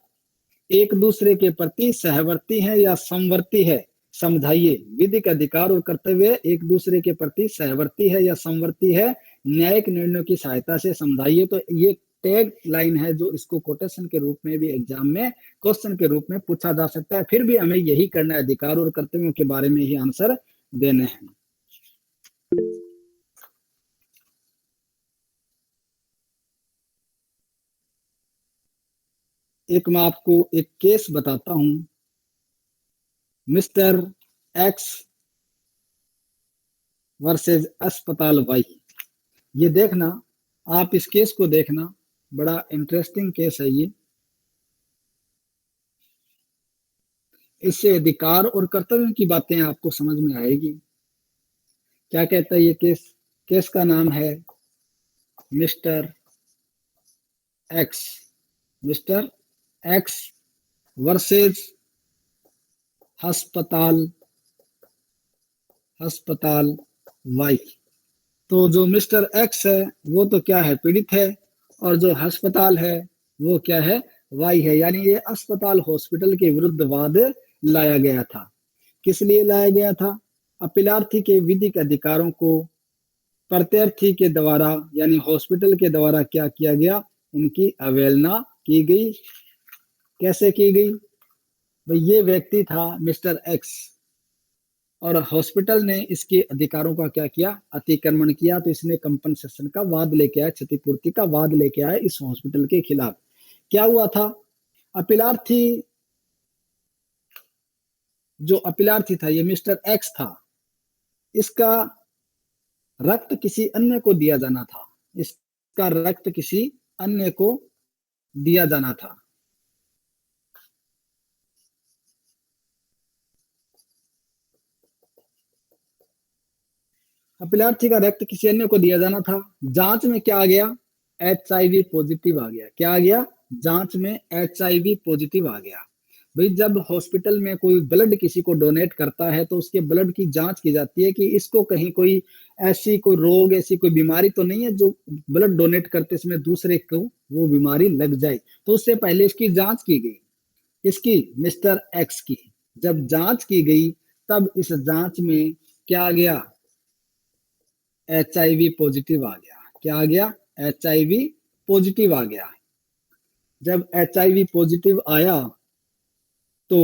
एक दूसरे के प्रति सहवर्ती है या समवर्ती है? समझाइए। विधिक अधिकार और कर्तव्य एक दूसरे के प्रति सहवर्ती है या समवर्ती है? न्यायिक निर्णयों की सहायता से समझाइए। तो ये टैग लाइन है जो इसको कोटेशन के रूप में भी एग्जाम में क्वेश्चन के रूप में पूछा जा सकता है। फिर भी हमें यही करना है, अधिकार और कर्तव्यों के बारे में ही आंसर देने हैं। एक मैं आपको एक केस बताता हूं, मिस्टर एक्स वर्सेस अस्पताल वाई। ये देखना, आप इस केस को देखना, बड़ा इंटरेस्टिंग केस है ये। इससे अधिकार और कर्तव्यों की बातें आपको समझ में आएगी। क्या कहता है ये केस? केस का नाम है mister x. Mister x versus अस्पताल वाई। तो जो मिस्टर एक्स है वो तो क्या है? पीड़ित है, और जो अस्पताल है वो क्या है? वाई है। यानी ये अस्पताल हॉस्पिटल के विरुद्ध वाद लाया गया था। किस लिए लाया गया था? अपीलार्थी के विधिक अधिकारों को प्रत्यार्थी के द्वारा यानी हॉस्पिटल के द्वारा क्या किया गया? इनकी अवहेलना की गई। कैसे की गई? भाई ये व्यक्ति था मिस्टर एक्स और हॉस्पिटल ने इसके अधिकारों का क्या किया? अतिक्रमण किया। तो इसने कंपनसेशन का वाद लेके आया, क्षतिपूर्ति का वाद लेके आया इस हॉस्पिटल के खिलाफ। क्या हुआ था? अपीलार्थी जो अपीलार्थी था ये मिस्टर एक्स था, इसका रक्त किसी अन्य को दिया जाना था। इसका रक्त किसी अन्य को दिया जाना था। अपीलार्थी का रक्त किसी अन्य को दिया जाना था। जांच में क्या आ गया? HIV पॉजिटिव आ गया। क्या आ गया? जांच में HIV पॉजिटिव आ गया। भाई जब हॉस्पिटल में कोई ब्लड किसी को डोनेट करता है तो उसके ब्लड की जांच की जाती है कि इसको कहीं कोई ऐसी कोई रोग, ऐसी कोई बीमारी तो नहीं है जो ब्लड डोनेट करते समय दूसरे को वो बीमारी लग जाए। तो उससे पहले इसकी जांच की गई, इसकी मिस्टर एक्स की। जब जांच की गई तब इस जांच में क्या आ गया? HIV पॉजिटिव आ गया। क्या आ गया? HIV पॉजिटिव आ गया। जब HIV पॉजिटिव आया तो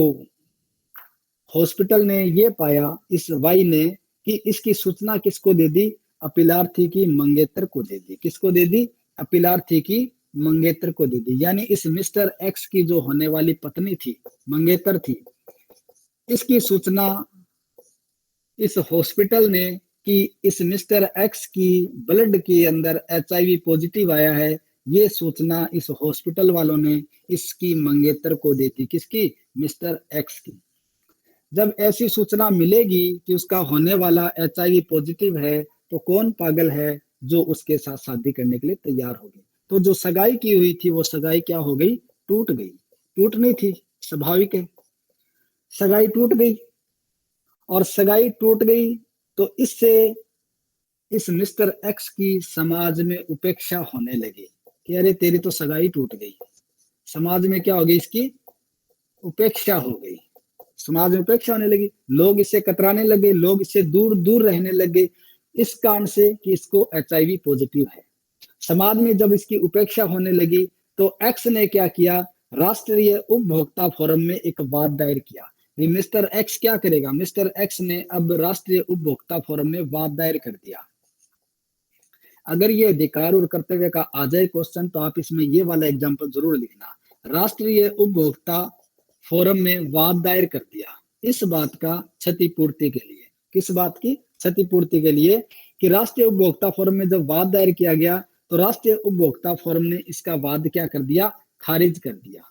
हॉस्पिटल ने ये पाया, इस वाई ने, कि इसकी सूचना किसको दे दी? अपीलार्थी की मंगेतर को दे दी। किसको दे दी? अपीलार्थी की मंगेतर को दे दी। यानी इस मिस्टर एक्स की जो होने वाली पत्नी थी, मंगेतर थी, इसकी सूचना इस हॉस्पिटल ने कि इस मिस्टर एक्स की ब्लड के अंदर HIV पॉजिटिव आया है, ये सूचना इस हॉस्पिटल वालों ने इसकी मंगेतर को दी थी। किसकी? मिस्टर एक्स की। जब ऐसी सूचना मिलेगी कि उसका होने वाला HIV पॉजिटिव है तो कौन पागल है जो उसके साथ शादी करने के लिए तैयार हो गई? तो जो सगाई की हुई थी वो सगाई क्या हो गई? टूट गई। टूटनी थी, स्वाभाविक है। सगाई टूट गई और सगाई टूट गई तो इससे इस मिस्टर एक्स की समाज में उपेक्षा होने लगी कि अरे तेरी तो सगाई टूट गई। समाज में क्या हो गई? इसकी उपेक्षा हो गई। समाज में उपेक्षा होने लगी, लोग इससे कतराने लगे, लोग इससे दूर दूर रहने लगे इस कारण से कि इसको HIV पॉजिटिव है। समाज में जब इसकी उपेक्षा होने लगी तो एक्स ने क्या किया? राष्ट्रीय उपभोक्ता फोरम में एक वाद दायर किया। मिस्टर एक्स क्या करेगा? मिस्टर एक्स ने अब राष्ट्रीय उपभोक्ता फोरम में वाद दायर कर दिया। अगर ये अधिकार और कर्तव्य का आ जाए क्वेश्चन तो आप इसमें ये वाला एग्जाम्पल जरूर लिखना। राष्ट्रीय उपभोक्ता फोरम में वाद दायर कर दिया इस बात का क्षतिपूर्ति के लिए। किस बात की? क्षतिपूर्ति के लिए कि राष्ट्रीय उपभोक्ता फोरम में जब वाद दायर किया गया तो राष्ट्रीय उपभोक्ता फोरम ने इसका वाद क्या कर दिया? खारिज कर दिया।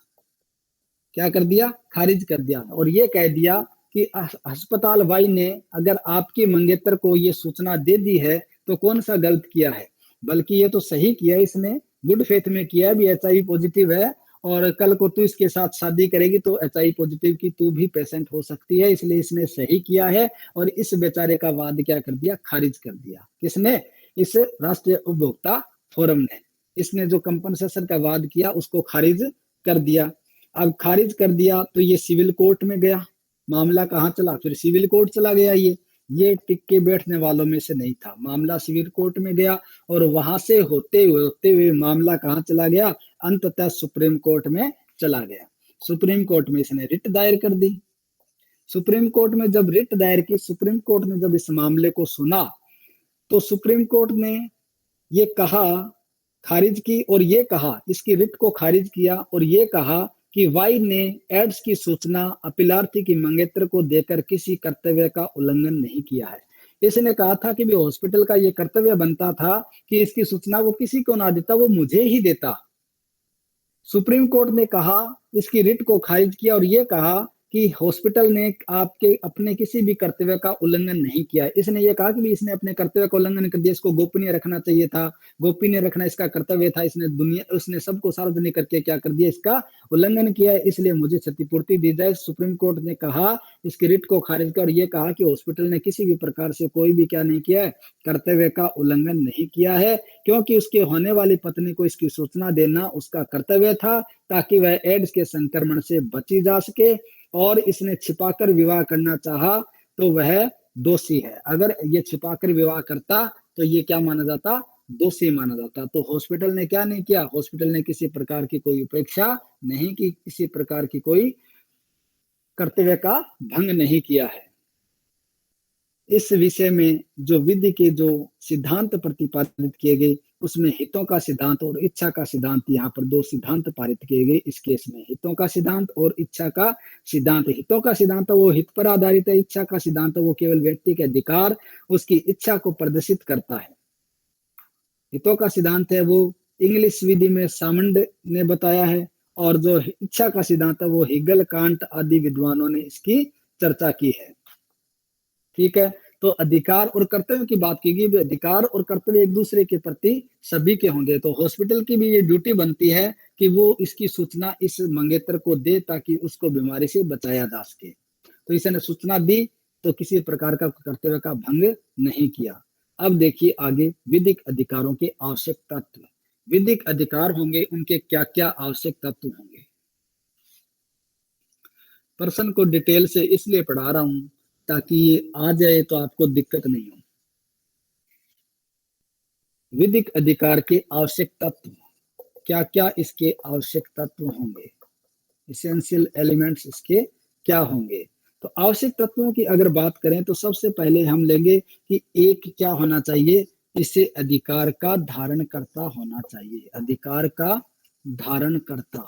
क्या कर दिया? खारिज कर दिया। और ये कह दिया कि अस्पताल वाई ने अगर आपकी मंगेतर को ये सूचना दे दी है तो कौन सा गलत किया है, बल्कि ये तो सही किया, इसने गुड फेथ में किया है भी HIV पॉजिटिव है और कल को तू इसके साथ शादी करेगी तो HIV पॉजिटिव की तू भी पेशेंट हो सकती है, इसलिए इसने सही किया है। और इस बेचारे का वाद क्या कर दिया? खारिज कर दिया। किसने? इस राष्ट्रीय उपभोक्ता फोरम ने। इसने जो कंपनसेशन का वाद किया उसको खारिज कर दिया। अब खारिज कर दिया तो ये सिविल कोर्ट में गया। मामला कहाँ चला? फिर सिविल कोर्ट चला गया। ये टिक के बैठने वालों में से नहीं था। मामला सिविल कोर्ट में गया और वहां से होते हुए मामला कहाँ चला गया? अंततः सुप्रीम कोर्ट में चला गया। सुप्रीम कोर्ट में इसने रिट दायर कर दी। सुप्रीम कोर्ट में जब रिट दायर की, सुप्रीम कोर्ट ने जब इस मामले को सुना तो सुप्रीम कोर्ट ने ये कहा, खारिज की और ये कहा, इसकी रिट को खारिज किया और ये कहा कि वाई ने एड्स की सूचना अपीलार्थी की मंगेतर को देकर किसी कर्तव्य का उल्लंघन नहीं किया है। इसने कहा था कि भी हॉस्पिटल का ये कर्तव्य बनता था कि इसकी सूचना वो किसी को ना देता, वो मुझे ही देता। सुप्रीम कोर्ट ने कहा, इसकी रिट को खारिज किया और ये कहा कि हॉस्पिटल ने आपके अपने किसी भी कर्तव्य का उल्लंघन नहीं किया। इसने ये कहा कि भी इसने अपने कर्तव्य का उल्लंघन कर दिया, इसको गोपनीय रखना चाहिए था, गोपनीय रखना इसका कर्तव्य था, उसने सबको सार्वजनिक करके क्या कर दिया? इसका उल्लंघन किया, इसलिए मुझे क्षतिपूर्ति दी जाए। सुप्रीम कोर्ट ने कहा, इसकी रिट को खारिज कर, ये कहा कि हॉस्पिटल ने किसी भी प्रकार से कोई भी क्या नहीं किया है? कर्तव्य का उल्लंघन नहीं किया है, क्योंकि उसके होने वाली पत्नी को इसकी सूचना देना उसका कर्तव्य था ताकि वह एड्स के संक्रमण से बची जा सके। और इसने छिपाकर विवाह करना चाहा तो वह दोषी है। अगर ये छिपाकर विवाह करता तो ये क्या माना जाता, दोषी माना जाता। तो हॉस्पिटल ने क्या नहीं किया, हॉस्पिटल ने किसी प्रकार की कोई उपेक्षा नहीं की, किसी प्रकार की कोई कर्तव्य का भंग नहीं किया है। इस विषय में जो विधि के जो सिद्धांत प्रतिपादित किए गए उसमें हितों का सिद्धांत और इच्छा का सिद्धांत, यहाँ पर दो सिद्धांत पारित किए गए इस केस में, हितों का सिद्धांत और इच्छा का सिद्धांत। हितों का सिद्धांत वो हित पर आधारित है, इच्छा का सिद्धांत वो केवल व्यक्ति के अधिकार उसकी इच्छा को प्रदर्शित करता है। हितों का सिद्धांत है वो इंग्लिश विधि में सामंड ने बताया है, और जो इच्छा का सिद्धांत है वो हिगल कांट आदि विद्वानों ने इसकी चर्चा की है। ठीक है, तो अधिकार और कर्तव्य की बात की गई। अधिकार और कर्तव्य एक दूसरे के प्रति सभी के होंगे, तो हॉस्पिटल की भी ये ड्यूटी बनती है कि वो इसकी सूचना इस मंगेतर को दे ताकि उसको बीमारी से बचाया जा सके। तो इसने सूचना दी तो किसी प्रकार का कर्तव्य का भंग नहीं किया। अब देखिए आगे विधिक अधिकारों के आवश्यक तत्व। विधिक अधिकार होंगे, उनके क्या क्या आवश्यक तत्व होंगे। प्रश्न को डिटेल से इसलिए पढ़ा रहा हूं ताकि ये आ जाए तो आपको दिक्कत नहीं हो। विधिक अधिकार के आवश्यक तत्व, क्या क्या इसके आवश्यक तत्व होंगे, इसेंशियल एलिमेंट्स इसके क्या होंगे। तो आवश्यक तत्वों की अगर बात करें तो सबसे पहले हम लेंगे कि एक क्या होना चाहिए, इसे अधिकार का धारण करता होना चाहिए। अधिकार का धारण करता,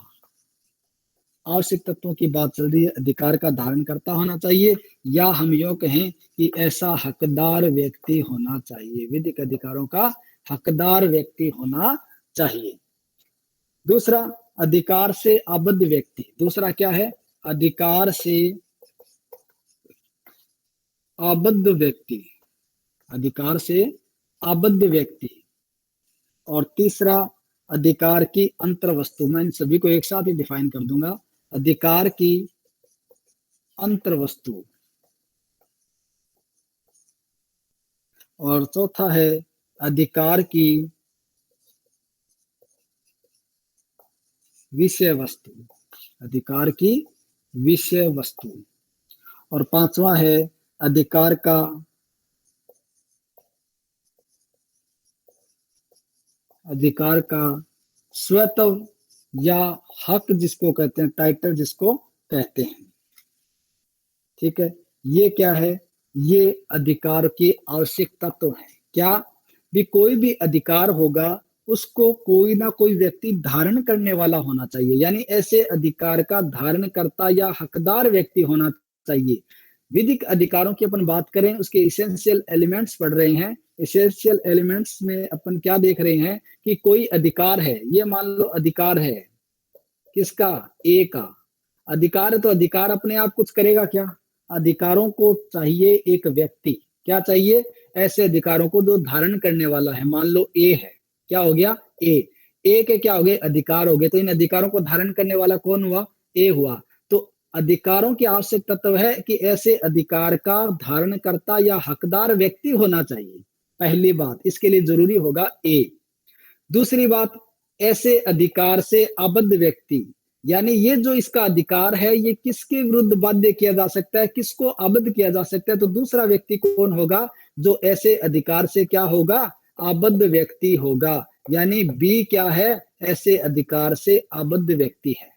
आवश्यक तत्वों की बात चल रही है, अधिकार का धारण करता होना चाहिए, या हम यूं कहें कि ऐसा हकदार व्यक्ति होना चाहिए। विधिक अधिकारों का हकदार व्यक्ति होना चाहिए। दूसरा, अधिकार से आबद्ध व्यक्ति। दूसरा क्या है, अधिकार से आबद्ध व्यक्ति, अधिकार से आबद्ध व्यक्ति। और तीसरा, अधिकार की अंतर्वस्तु। मैं इन सभी को एक साथ ही डिफाइन कर दूंगा, अधिकार की अंतर्वस्तु। और चौथा है अधिकार की विषय वस्तु, अधिकार की विषय वस्तु। और पांचवा है अधिकार का स्वत्व या हक जिसको कहते हैं, टाइटल जिसको कहते हैं। ठीक है, ये क्या है, ये अधिकार के आवश्यक तत्व है। क्या भी कोई भी अधिकार होगा उसको कोई ना कोई व्यक्ति धारण करने वाला होना चाहिए, यानी ऐसे अधिकार का धारण करता या हकदार व्यक्ति होना चाहिए। विधिक अधिकारों की अपन बात करें, उसके इसेंशियल एलिमेंट्स पढ़ रहे हैं। इसेंशियल एलिमेंट्स में अपन क्या देख रहे हैं कि कोई अधिकार है, ये मान लो अधिकार है, किसका, ए का अधिकार है। तो अधिकार अपने आप कुछ करेगा क्या, अधिकारों को चाहिए एक व्यक्ति। क्या चाहिए, ऐसे अधिकारों को जो धारण करने वाला है। मान लो ए है, क्या हो गया, ए के क्या हो गए, अधिकार हो गए। तो इन अधिकारों को धारण करने वाला कौन हुआ, ए हुआ। तो अधिकारों की आवश्यक तत्व है कि ऐसे अधिकार का धारण करता या हकदार व्यक्ति होना चाहिए। पहली बात, इसके लिए जरूरी होगा ए। दूसरी बात, ऐसे अधिकार से आबद्ध व्यक्ति, यानी ये जो इसका अधिकार है ये किसके विरुद्ध बाध्य किया जा सकता है, किसको आबद्ध किया जा सकता है। तो दूसरा व्यक्ति कौन होगा, जो ऐसे अधिकार से क्या होगा, आबद्ध व्यक्ति होगा। यानी बी क्या है, ऐसे अधिकार से आबद्ध व्यक्ति है।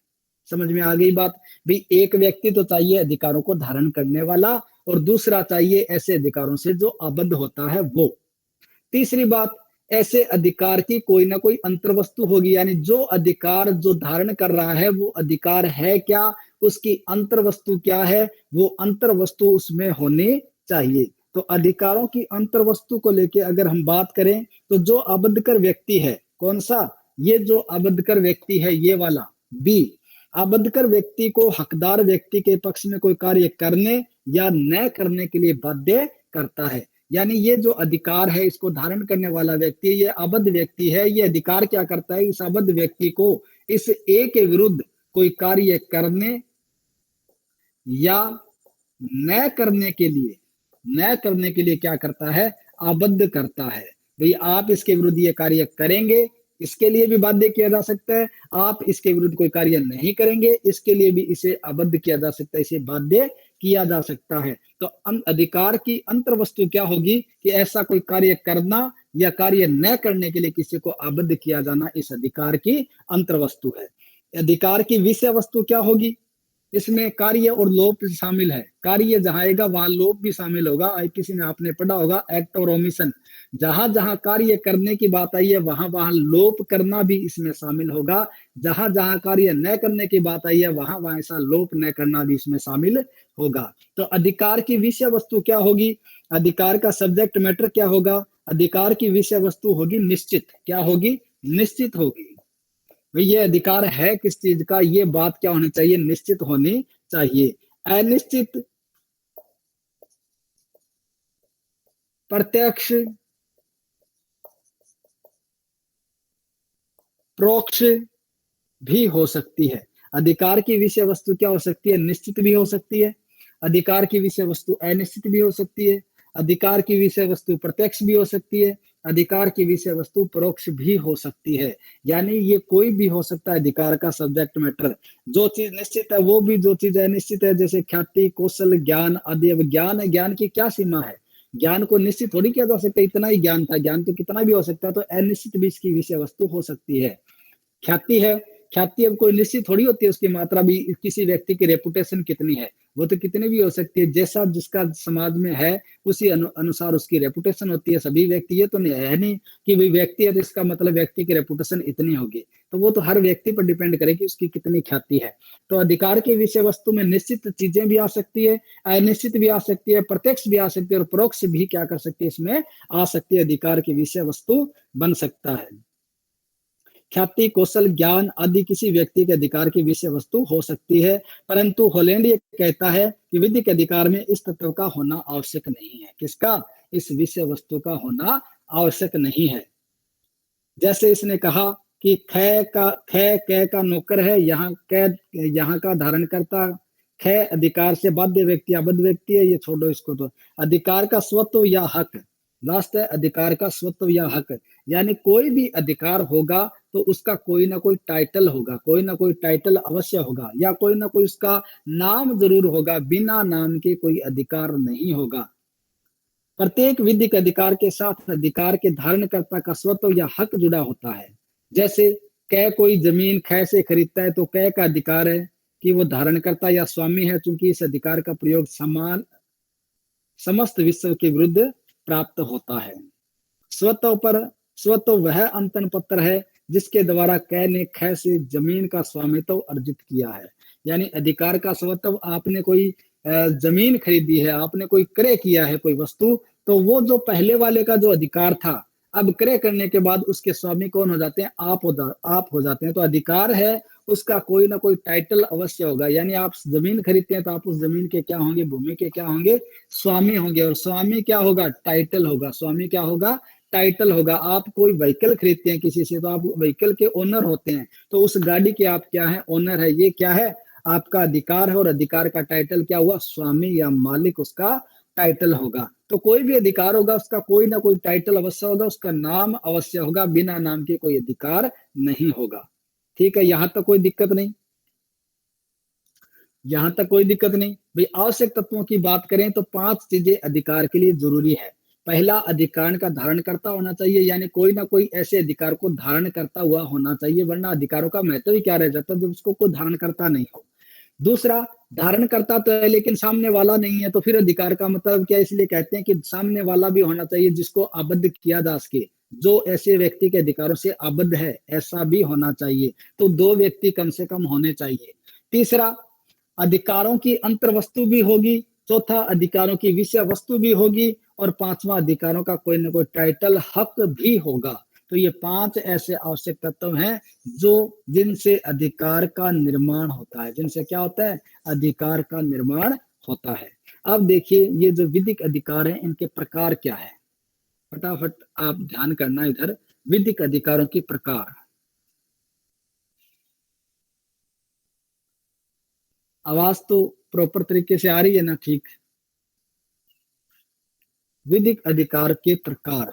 समझ में आ गई बात। भाई एक व्यक्ति तो चाहिए अधिकारों को धारण करने वाला, और दूसरा चाहिए ऐसे अधिकारों से जो आबद्ध होता है वो। तीसरी बात, ऐसे अधिकार की कोई ना कोई अंतर्वस्तु होगी, यानी जो अधिकार जो धारण कर रहा है वो अधिकार है क्या, उसकी अंतर्वस्तु क्या है, वो अंतर्वस्तु उसमें होनी चाहिए। तो अधिकारों की अंतर्वस्तु को लेके अगर हम बात करें तो जो आबद्धकर व्यक्ति है, कौन सा, ये जो आबद्धकर व्यक्ति है ये वाला बी, आबद्धकर व्यक्ति को हकदार व्यक्ति के पक्ष में कोई कार्य करने या न करने के लिए बाध्य करता है। यानी ये जो अधिकार है इसको धारण करने वाला व्यक्ति, ये आबद्ध व्यक्ति है, ये अधिकार क्या करता है, इस आबद्ध व्यक्ति को इस ए के विरुद्ध कोई कार्य करने या न करने के लिए क्या करता है, आबद्ध करता है। भाई आप इसके विरुद्ध ये कार्य करेंगे इसके लिए भी बाध्य किया जा सकता है, आप इसके विरुद्ध कोई कार्य नहीं करेंगे, इसके लिए भी इसे अबद्ध किया जा सकता है, इसे बाध्य किया जा सकता है। तो अधिकार की अंतर्वस्तु क्या होगी कि ऐसा कोई कार्य करना या कार्य न करने के लिए किसी को आबद्ध किया जाना इस अधिकार की अंतर्वस्तु है। अधिकार की विषय वस्तु क्या होगी, इसमें कार्य और लोप शामिल है। कार्य जहां आएगा वहां लोप भी शामिल होगा। किसी ने आपने पढ़ा होगा एक्ट और ओमिशन, जहां जहां कार्य करने की बात आई है वहां वहां लोप करना भी इसमें शामिल होगा। जहां जहां कार्य न करने की बात आई है वहां वहां ऐसा लोप न करना भी इसमें शामिल होगा। तो अधिकार की विषय वस्तु क्या होगी, अधिकार का सब्जेक्ट मैटर क्या होगा, अधिकार की विषय वस्तु होगी निश्चित। क्या होगी, निश्चित होगी। भाई ये अधिकार है किस चीज का, ये बात क्या होनी चाहिए, निश्चित होनी चाहिए। अनिश्चित, प्रत्यक्ष, परोक्ष भी हो सकती है। अधिकार की विषय वस्तु क्या हो सकती है, निश्चित भी हो सकती है। अधिकार की विषय वस्तु अनिश्चित भी हो सकती है। अधिकार की विषय वस्तु प्रत्यक्ष भी हो सकती है। अधिकार की विषय वस्तु परोक्ष भी हो सकती है। यानी ये कोई भी हो सकता है अधिकार का सब्जेक्ट मैटर। जो चीज निश्चित है वो भी, जो चीज अनिश्चित है, जैसे ख्याति, कौशल, ज्ञान आदि। अब ज्ञान है, ज्ञान की क्या सीमा है, ज्ञान को निश्चित थोड़ी किया जा सकता है, इतना ही ज्ञान था, ज्ञान तो कितना भी हो सकता है। तो अनिश्चित भी इसकी विषय वस्तु हो सकती है। ख्याति है, ख्याति अब कोई निश्चित थोड़ी होती है, उसकी मात्रा भी, किसी व्यक्ति की रेपुटेशन कितनी है वो तो कितनी भी हो सकती है। जैसा जिसका समाज में है उसी अनुसार उसकी रेपुटेशन होती है। सभी व्यक्ति, ये तो नहीं है नहीं कि भाई व्यक्ति है तो इसका मतलब व्यक्ति की रेपुटेशन इतनी होगी, तो वो तो हर व्यक्ति पर डिपेंड करेगी उसकी कितनी ख्याति है। तो अधिकार की विषय वस्तु में निश्चित चीजें भी आ सकती है, अनिश्चित भी आ सकती है, प्रत्यक्ष भी आ सकती है और परोक्ष भी क्या कर सकती है, इसमें आ सकती है, अधिकार की विषय वस्तु बन सकता है। ख्याति, कौशल, ज्ञान आदि किसी व्यक्ति के अधिकार की विषय वस्तु हो सकती है, परंतु हॉलैंड ये कहता है कि विधिक अधिकार में इस तत्व का होना आवश्यक नहीं है। किसका, इस विषय वस्तु का होना आवश्यक नहीं है। जैसे इसने कहा कि कै का नौकर है, यहाँ का धारण करता, कै अधिकार से बाध्य व्यक्ति अबद्ध व्यक्ति है, ये छोड़ो इसको। तो अधिकार का स्वत्व या हक, लास्ट है अधिकार का स्वत्व या हक। यानी कोई भी अधिकार होगा तो उसका कोई ना कोई टाइटल होगा, कोई ना कोई टाइटल अवश्य होगा, या कोई ना कोई उसका नाम जरूर होगा, बिना नाम के कोई अधिकार नहीं होगा। प्रत्येक विधिक अधिकार के साथ अधिकार के धारणकर्ता का स्वत्व या हक जुड़ा होता है। जैसे कै कोई जमीन कै से खरीदता है तो कै का अधिकार है कि वो धारणकर्ता या स्वामी है, चूंकि इस अधिकार का प्रयोग समान समस्त विश्व के विरुद्ध प्राप्त होता है। स्वत्व वह अंतन पत्र है जिसके द्वारा कै ने कै से जमीन का स्वामित्व अर्जित किया है। यानी अधिकार का स्वत्व, आपने कोई जमीन खरीदी है, आपने कोई क्रय किया है कोई वस्तु, तो वो जो पहले वाले का जो अधिकार था, अब क्रय करने के बाद उसके स्वामी कौन हो जाते हैं, आप हो जाते हैं। तो अधिकार है उसका कोई ना कोई टाइटल अवश्य होगा। यानी आप जमीन खरीदते हैं तो आप उस जमीन के क्या होंगे, भूमि के क्या होंगे, स्वामी होंगे। और स्वामी क्या होगा, टाइटल होगा। स्वामी क्या होगा, टाइटल होगा। आप कोई व्हीकल खरीदते हैं किसी से तो आप व्हीकल के ओनर होते हैं, तो उस गाड़ी के आप क्या है, ओनर है। ये क्या है, आपका अधिकार है। और अधिकार का टाइटल क्या हुआ, स्वामी या मालिक उसका टाइटल होगा। तो कोई भी अधिकार होगा उसका कोई ना कोई टाइटल अवश्य होगा, उसका नाम अवश्य होगा, बिना नाम के कोई अधिकार नहीं होगा। ठीक है, यहां तक कोई दिक्कत नहीं, यहां तक कोई दिक्कत नहीं। भाई आवश्यक तत्वों की बात करें तो 5 चीजें अधिकार के लिए जरूरी है। पहला, अधिकार का धारण करता होना चाहिए, यानी कोई ना कोई ऐसे अधिकार को धारण करता हुआ होना चाहिए, वरना अधिकारों का महत्व ही क्या रह जाता जब उसको कोई धारण करता नहीं हो। दूसरा, धारण करता तो है लेकिन सामने वाला नहीं है, तो फिर अधिकार का मतलब क्या, इसलिए कहते हैं कि सामने वाला भी होना चाहिए जिसको आबद्ध किया जा सके। जो ऐसे व्यक्ति के अधिकारों से आबद्ध है ऐसा भी होना चाहिए। तो 2 व्यक्ति कम से कम होने चाहिए। तीसरा, अधिकारों की अंतर्वस्तु भी होगी। चौथा, अधिकारों की विषय वस्तु भी होगी। और पांचवा, अधिकारों का कोई ना कोई टाइटल, हक भी होगा। तो ये 5 ऐसे आवश्यक तत्व हैं जो जिनसे अधिकार का निर्माण होता है। जिनसे क्या होता है, अधिकार का निर्माण होता है। अब देखिए ये जो विधिक अधिकार हैं इनके प्रकार क्या है, फटाफट आप ध्यान करना इधर। विधिक अधिकारों के प्रकार, आवाज तो प्रॉपर तरीके से आ रही है ना, ठीक। विधिक अधिकार के प्रकार,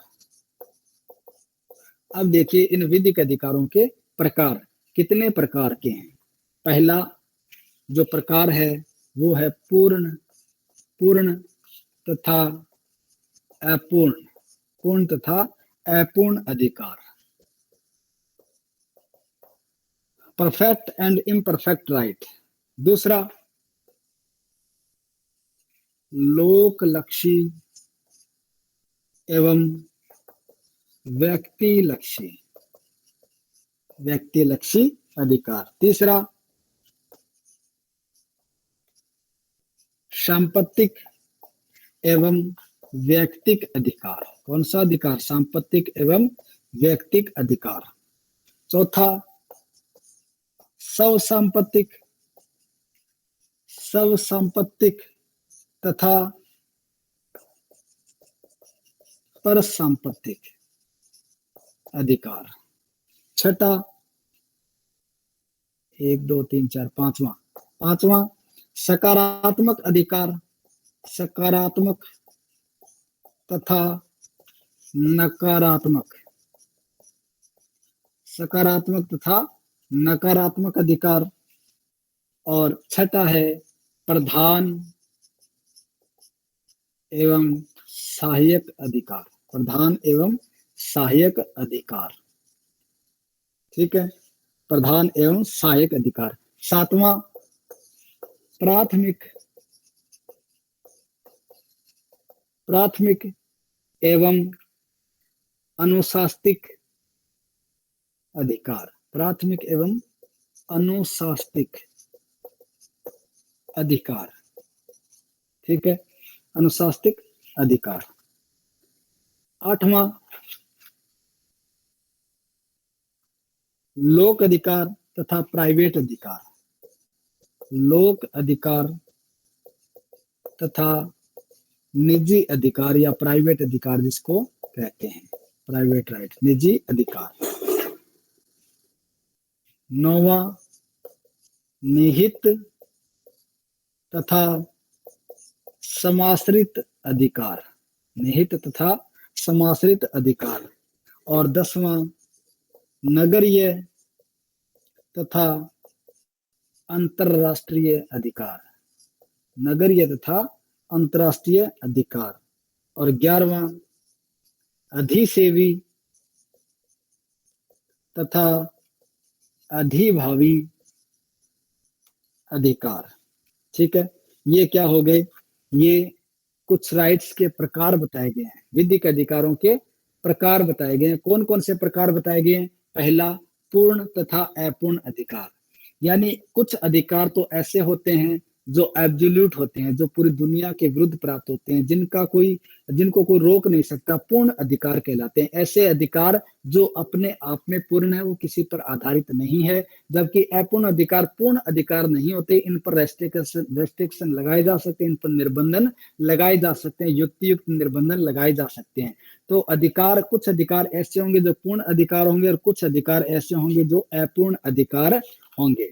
अब देखिए इन विधिक अधिकारों के प्रकार कितने प्रकार के हैं। पहला जो प्रकार है वो है पूर्ण, पूर्ण तथा अपूर्ण, पूर्ण तथा अपूर्ण अधिकार, परफेक्ट एंड इम्परफेक्ट राइट। दूसरा लोकलक्षी एवं व्यक्तिलक्षी, व्यक्तिलक्षी अधिकार। तीसरा सांपत्तिक एवं व्यक्तिक अधिकार। कौन सा अधिकार? सांपत्तिक एवं व्यक्तिक अधिकार। चौथा स्वसंपत्तिक, स्वसंपत्तिक तथा परसंपत्तिक अधिकार। छठा 1 2 3 4 पांचवा सकारात्मक अधिकार, सकारात्मक तथा नकारात्मक, सकारात्मक तथा नकारात्मक अधिकार। और छठा है प्रधान एवं सहायक अधिकार, प्रधान एवं सहायक अधिकार। ठीक है, प्रधान एवं सहायक अधिकार। सातवां प्राथमिक, प्राथमिक एवं अनुशासनिक अधिकार, प्राथमिक एवं अनुशासनिक अधिकार। ठीक है, अनुशासनिक अधिकार। आठवां लोक अधिकार तथा प्राइवेट अधिकार, लोक अधिकार तथा निजी अधिकार या प्राइवेट अधिकार जिसको कहते हैं, प्राइवेट राइट, निजी अधिकार। नौवां निहित तथा समाश्रित अधिकार, निहित तथा समाश्रित अधिकार। और 10वां नगरीय तथा अंतरराष्ट्रीय अधिकार, नगरीय तथा अंतरराष्ट्रीय अधिकार। और 11वां अधिसेवी तथा अधिभावी अधिकार। ठीक है, ये क्या हो गए? ये कुछ राइट्स के प्रकार बताए गए हैं, विधिक अधिकारों के प्रकार बताए गए हैं। कौन कौन से प्रकार बताए गए हैं? पहला पूर्ण तथा अपूर्ण अधिकार, यानी कुछ अधिकार तो ऐसे होते हैं जो एब्सोल्यूट होते हैं, जो पूरी दुनिया के विरुद्ध प्राप्त होते हैं, जिनको कोई रोक नहीं सकता, पूर्ण अधिकार कहलाते हैं। ऐसे अधिकार जो अपने आप में पूर्ण है, वो किसी पर आधारित नहीं है। जबकि अपूर्ण अधिकार पूर्ण अधिकार नहीं होते, इन पर रेस्ट्रिक्शन लगाए जा सकते हैं, इन पर निर्बंधन लगाए जा सकते हैं, युक्त निर्बंधन लगाए जा सकते हैं। तो अधिकार, कुछ अधिकार ऐसे होंगे जो पूर्ण अधिकार होंगे और कुछ अधिकार ऐसे होंगे जो अपूर्ण अधिकार होंगे।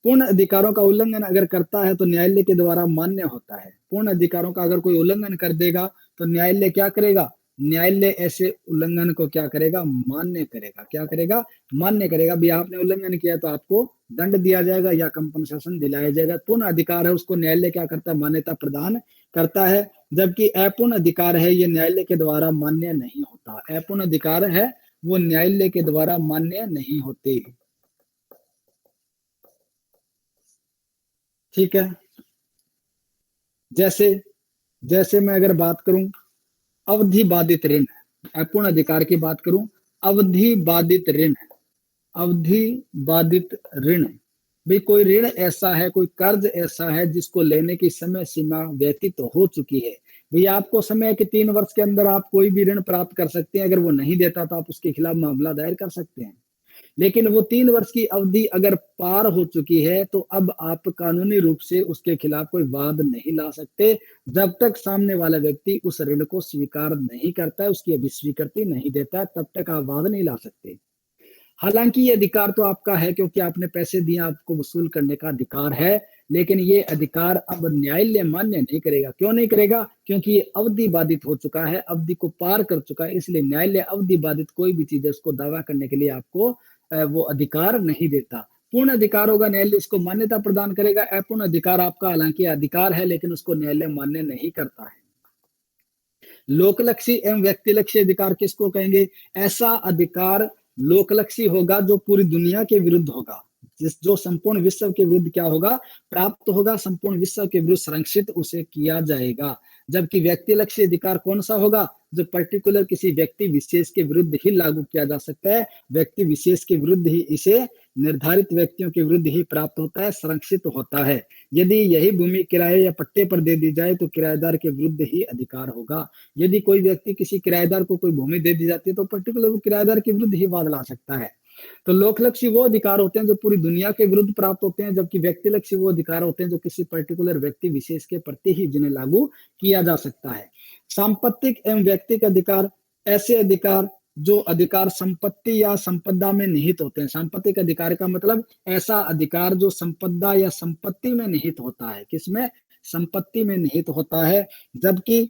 पूर्ण अधिकारों का उल्लंघन अगर करता है तो न्यायालय के द्वारा मान्य होता है। पूर्ण अधिकारों का अगर कोई उल्लंघन कर देगा तो न्यायालय क्या करेगा? न्यायालय ऐसे उल्लंघन को क्या करेगा? मान्य करेगा। क्या करेगा? मान्य करेगा। भी आपने उल्लंघन किया तो आपको दंड दिया जाएगा या कंपनसेशन दिलाया जाएगा। पूर्ण अधिकार है, उसको न्यायालय क्या करता है? मान्यता प्रदान करता है। जबकि अपूर्ण अधिकार है, ये न्यायालय के द्वारा मान्य नहीं होता। अपूर्ण अधिकार है वो न्यायालय के द्वारा मान्य नहीं होते। ठीक है, जैसे मैं अगर बात करूं अवधि बाधित ऋण, अपूर्ण अधिकार की बात करूं, अवधि बाधित ऋण, अवधि बाधित ऋण, भाई कोई ऋण ऐसा है, कोई कर्ज ऐसा है जिसको लेने की समय सीमा व्यतीत हो चुकी है। भैया आपको समय के 3 वर्ष के अंदर आप कोई भी ऋण प्राप्त कर सकते हैं। अगर वो नहीं देता तो आप उसके खिलाफ मामला दायर कर सकते हैं। लेकिन वो 3 वर्ष की अवधि अगर पार हो चुकी है तो अब आप कानूनी रूप से उसके खिलाफ कोई वाद नहीं ला सकते, जब तक सामने वाला व्यक्ति उस ऋण को स्वीकार नहीं करता है, उसकी अभिस्वीकृति नहीं देता है, तब तक आप वाद नहीं ला सकते। हालांकि ये अधिकार तो आपका है क्योंकि आपने पैसे दिए, आपको वसूल करने का अधिकार है, लेकिन ये अधिकार अब न्यायालय मान्य नहीं करेगा। क्यों नहीं करेगा? क्योंकि ये अवधि बाधित हो चुका है, अवधि को पार कर चुका है, इसलिए न्यायालय अवधि बाधित कोई भी चीज है उसको दावा करने के लिए आपको वो अधिकार नहीं देता। पूर्ण अधिकार होगा, न्यायालय इसको मान्यता प्रदान करेगा। अपूर्ण अधिकार आपका हालांकि अधिकार है लेकिन उसको न्यायालय मान्य नहीं करता है। लोकलक्षी एवं व्यक्तिलक्षी अधिकार किसको कहेंगे? ऐसा अधिकार लोकलक्षी होगा जो पूरी दुनिया के विरुद्ध होगा, जो संपूर्ण विश्व के विरुद्ध क्या होगा? प्राप्त होगा, संपूर्ण विश्व के विरुद्ध संरक्षित उसे किया जाएगा। जबकि व्यक्तिलक्षी अधिकार कौन सा होगा? जो पर्टिकुलर किसी व्यक्ति विशेष के विरुद्ध ही लागू किया जा सकता है, व्यक्ति विशेष के विरुद्ध ही, इसे निर्धारित व्यक्तियों के विरुद्ध ही प्राप्त होता है, संरक्षित होता है। यदि यही भूमि किराए या पट्टे पर दे दी जाए तो किराएदार के विरुद्ध ही अधिकार होगा। यदि कोई व्यक्ति किसी किराएदार को कोई भूमि दे दी जाती है तो पर्टिकुलर वो किराएदार के विरुद्ध ही वाद ला सकता है। तो लोकलक्षी वो अधिकार होते हैं जो पूरी दुनिया के विरुद्ध प्राप्त होते हैं, जबकि व्यक्तिलक्षी वो अधिकार होते हैं जो किसी पर्टिकुलर व्यक्ति विशेष के प्रति ही जिन्हें लागू किया जा सकता है। सांपत्तिक एवं व्यक्तिगत अधिकार ऐसे अधिकार जो अधिकार संपत्ति या संपदा में निहित होते हैं। सांपत्तिक अधिकार का मतलब ऐसा अधिकार जो संपदा या संपत्ति में निहित होता है। किसमें? संपत्ति में निहित होता है। जबकि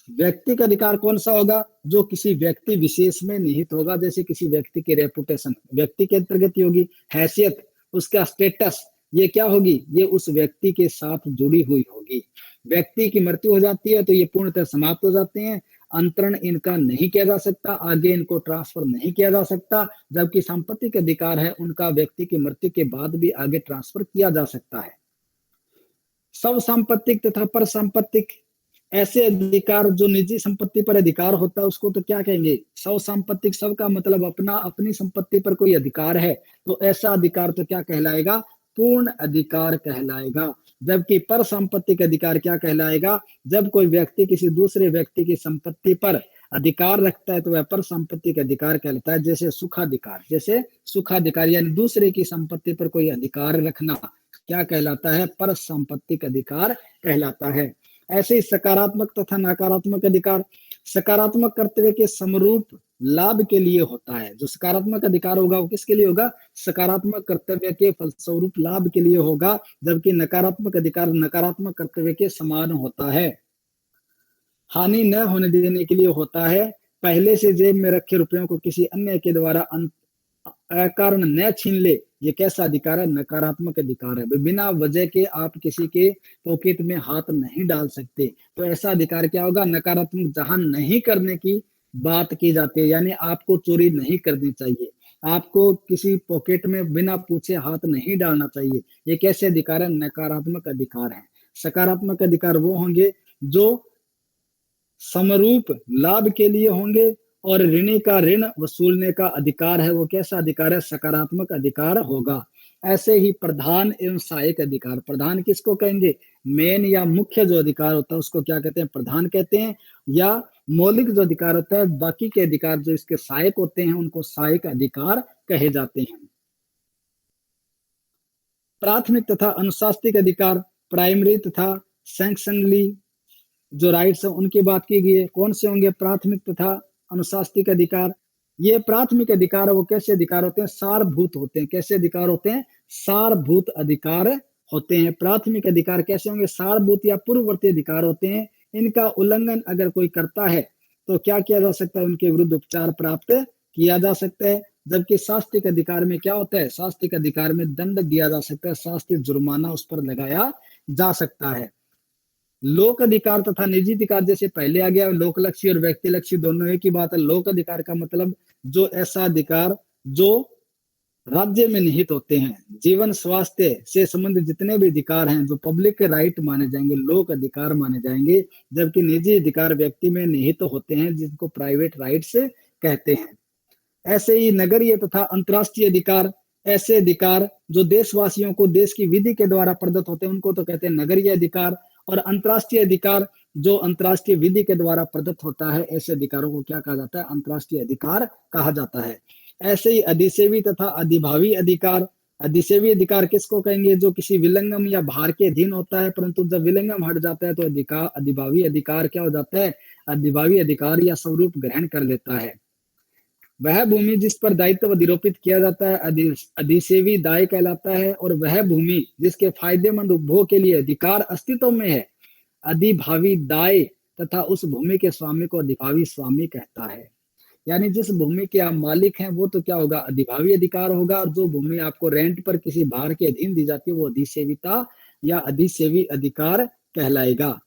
व्यक्ति का अधिकार कौन सा होगा? जो किसी व्यक्ति विशेष में निहित होगा। जैसे किसी व्यक्ति की रेपुटेशन व्यक्ति के अंतर्गत होगी, हैसियत, उसका स्टेटस, ये क्या होगी? ये उस व्यक्ति के साथ जुड़ी हुई होगी। व्यक्ति की मृत्यु हो जाती है तो ये पूर्णतः समाप्त हो जाते हैं, अंतरण इनका नहीं किया जा सकता, आगे इनको ट्रांसफर नहीं किया जा सकता। जबकि संपत्तिक अधिकार है, उनका व्यक्ति की मृत्यु के बाद भी आगे ट्रांसफर किया जा सकता है। सब संपत्तिक तथा पर संपत्तिक ऐसे अधिकार जो निजी संपत्ति पर अधिकार होता है उसको तो क्या कहेंगे? सब संपत्तिक, सब का मतलब अपना, अपनी संपत्ति पर कोई अधिकार है तो ऐसा अधिकार तो क्या कहलाएगा? पूर्ण अधिकार कहलाएगा। जबकि पर संपत्तिक अधिकार क्या कहलाएगा? जब कोई व्यक्ति किसी दूसरे व्यक्ति की संपत्ति पर अधिकार रखता है तो वह पर संपत्तिक अधिकार कहलाता है। जैसे सुखाधिकार, जैसे सुखाधिकार यानी दूसरे की संपत्ति पर कोई अधिकार रखना क्या कहलाता है? पर संपत्तिक अधिकार कहलाता है। ऐसे ही सकारात्मक तथा नकारात्मक अधिकार सकारात्मक कर्तव्य के समरूप लाभ के लिए होता है। जो सकारात्मक अधिकार होगा वो किसके लिए होगा? सकारात्मक कर्तव्य के फलस्वरूप लाभ के लिए होगा। जबकि नकारात्मक अधिकार नकारात्मक कर्तव्य के समान होता है, हानि न होने देने के लिए होता है। पहले से जेब में रखे रुपयों को किसी अन्य के द्वारा अकारण न छीन ले, ये कैसा अधिकार है? नकारात्मक अधिकार है। बिना वजह के आप किसी के पॉकेट में हाथ नहीं डाल सकते, तो ऐसा अधिकार क्या होगा? नकारात्मक, जहां नहीं करने की बात की जाती है, यानी आपको चोरी नहीं करनी चाहिए, आपको किसी पॉकेट में बिना पूछे हाथ नहीं डालना चाहिए। ये कैसे अधिकार है? नकारात्मक अधिकार है। सकारात्मक अधिकार वो होंगे जो समरूप लाभ के लिए होंगे और ऋणी का ऋण वसूलने का अधिकार है, वो कैसा अधिकार है? सकारात्मक अधिकार होगा। ऐसे ही प्रधान एवं सहायक अधिकार, प्रधान किसको कहेंगे? मेन या मुख्य जो अधिकार होता है उसको क्या कहते हैं? प्रधान कहते हैं। या मौलिक जो अधिकार होता है, बाकी के अधिकार जो इसके सहायक होते हैं उनको सहायक अधिकार कहे जाते हैं। प्राथमिक तथा अनुशासनिक अधिकार, प्राइमरी तथा सैंक्शनली जो राइट्स है उनकी बात की गई है। कौन से होंगे? प्राथमिक तथा अनुशासनिक अधिकार। ये प्राथमिक अधिकार है वो कैसे अधिकार होते हैं? सारभूत होते हैं। कैसे अधिकार होते हैं? सारभूत अधिकार होते हैं। प्राथमिक अधिकार कैसे होंगे? सारभूत या पूर्ववर्ती अधिकार होते हैं। इनका उल्लंघन अगर कोई करता है तो क्या किया जा सकता है? उनके विरुद्ध उपचार प्राप्त किया जा सकता है। जबकि शास्त्रीय अधिकार में क्या होता है? शास्त्रीय अधिकार में दंड दिया जा सकता है, शास्त्रीय जुर्माना उस पर लगाया जा सकता है। लोक अधिकार तथा निजी अधिकार जैसे पहले आ गया, लोकलक्षी और व्यक्तिलक्षी दोनों एक ही बात है। लोक अधिकार का मतलब जो ऐसा अधिकार जो राज्य में निहित होते हैं, जीवन स्वास्थ्य से संबंधित जितने भी अधिकार हैं जो पब्लिक के राइट माने जाएंगे, लोक अधिकार माने जाएंगे। जबकि निजी अधिकार व्यक्ति में निहित होते हैं जिनको प्राइवेट राइट्स कहते हैं। ऐसे ही नगरीय तथा अंतर्राष्ट्रीय अधिकार, ऐसे अधिकार जो देशवासियों को देश की विधि के द्वारा प्रदत्त होते हैं उनको तो कहते हैं नगरीय अधिकार। और अंतर्राष्ट्रीय अधिकार जो अंतर्राष्ट्रीय विधि के द्वारा प्रदत्त होता है, ऐसे अधिकारों को क्या कहा जाता है? अंतर्राष्ट्रीय अधिकार कहा जाता है। ऐसे ही अधिसेवी तथा अधिभावी अधिकार, अधिसेवी अधिकार किसको कहेंगे? जो किसी विलंगम या भार के अधीन होता है, परंतु जब विलंगम हट जाता है तो अधिकार अधिभावी अधिकार क्या हो जाता है? अधिभावी अधिकार या स्वरूप ग्रहण कर लेता है। वह भूमि जिस पर दायित्व अधिरोपित किया जाता है अधिसेवी दाय कहलाता है, और वह भूमि जिसके फायदेमंद उपभोग के लिए अधिकार अस्तित्व में है अधिभावी दाय तथा उस भूमि के स्वामी को अधिभावी स्वामी कहता है। यानी जिस भूमि के आप मालिक हैं वो तो क्या होगा, अधिभावी अधिकार होगा, और जो भूमि आपको रेंट पर किसी भार के अधीन दी जाती है वो अधिसेविता या अधिसेवी अधिकार कहलाएगा।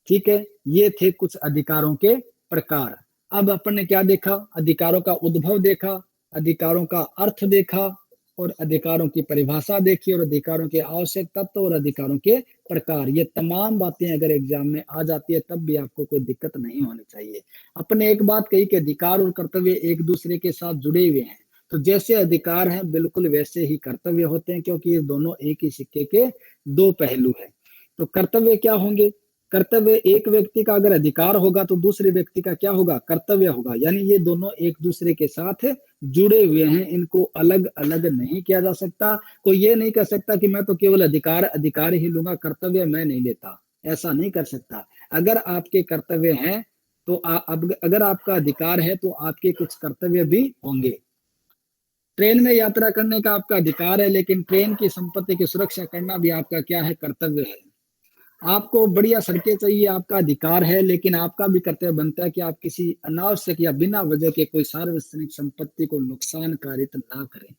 ठीक है, ये थे कुछ अधिकारों के प्रकार। अब अपन ने क्या देखा, अधिकारों का उद्भव देखा, अधिकारों का अर्थ देखा, और अधिकारों की परिभाषा देखी, और अधिकारों के आवश्यक तत्व और अधिकारों के प्रकार। ये तमाम बातें अगर एग्जाम में आ जाती है तब भी आपको कोई दिक्कत नहीं होनी चाहिए। अपने एक बात कही कि अधिकार और कर्तव्य एक दूसरे के साथ जुड़े हुए हैं, तो जैसे अधिकार हैं बिल्कुल वैसे ही कर्तव्य होते हैं, क्योंकि ये दोनों एक ही सिक्के के दो पहलू हैं। तो कर्तव्य क्या होंगे, कर्तव्य एक व्यक्ति का अगर अधिकार होगा तो दूसरे व्यक्ति का क्या होगा, कर्तव्य होगा। यानी ये दोनों एक दूसरे के साथ जुड़े हुए हैं, इनको अलग अलग नहीं किया जा सकता। कोई ये नहीं कह सकता कि मैं तो केवल अधिकार ही लूंगा, कर्तव्य मैं नहीं लेता, ऐसा नहीं कर सकता। अगर आपके कर्तव्य हैं तो अगर आपका अधिकार है तो आपके कुछ कर्तव्य भी होंगे। ट्रेन में यात्रा करने का आपका अधिकार है, लेकिन ट्रेन की संपत्ति की सुरक्षा करना भी आपका क्या है, कर्तव्य है। आपको बढ़िया सड़कें चाहिए, आपका अधिकार है, लेकिन आपका भी कर्तव्य बनता है कि आप किसी अनावश्यक या बिना वजह के कोई सार्वजनिक संपत्ति को नुकसानकारित ना करें।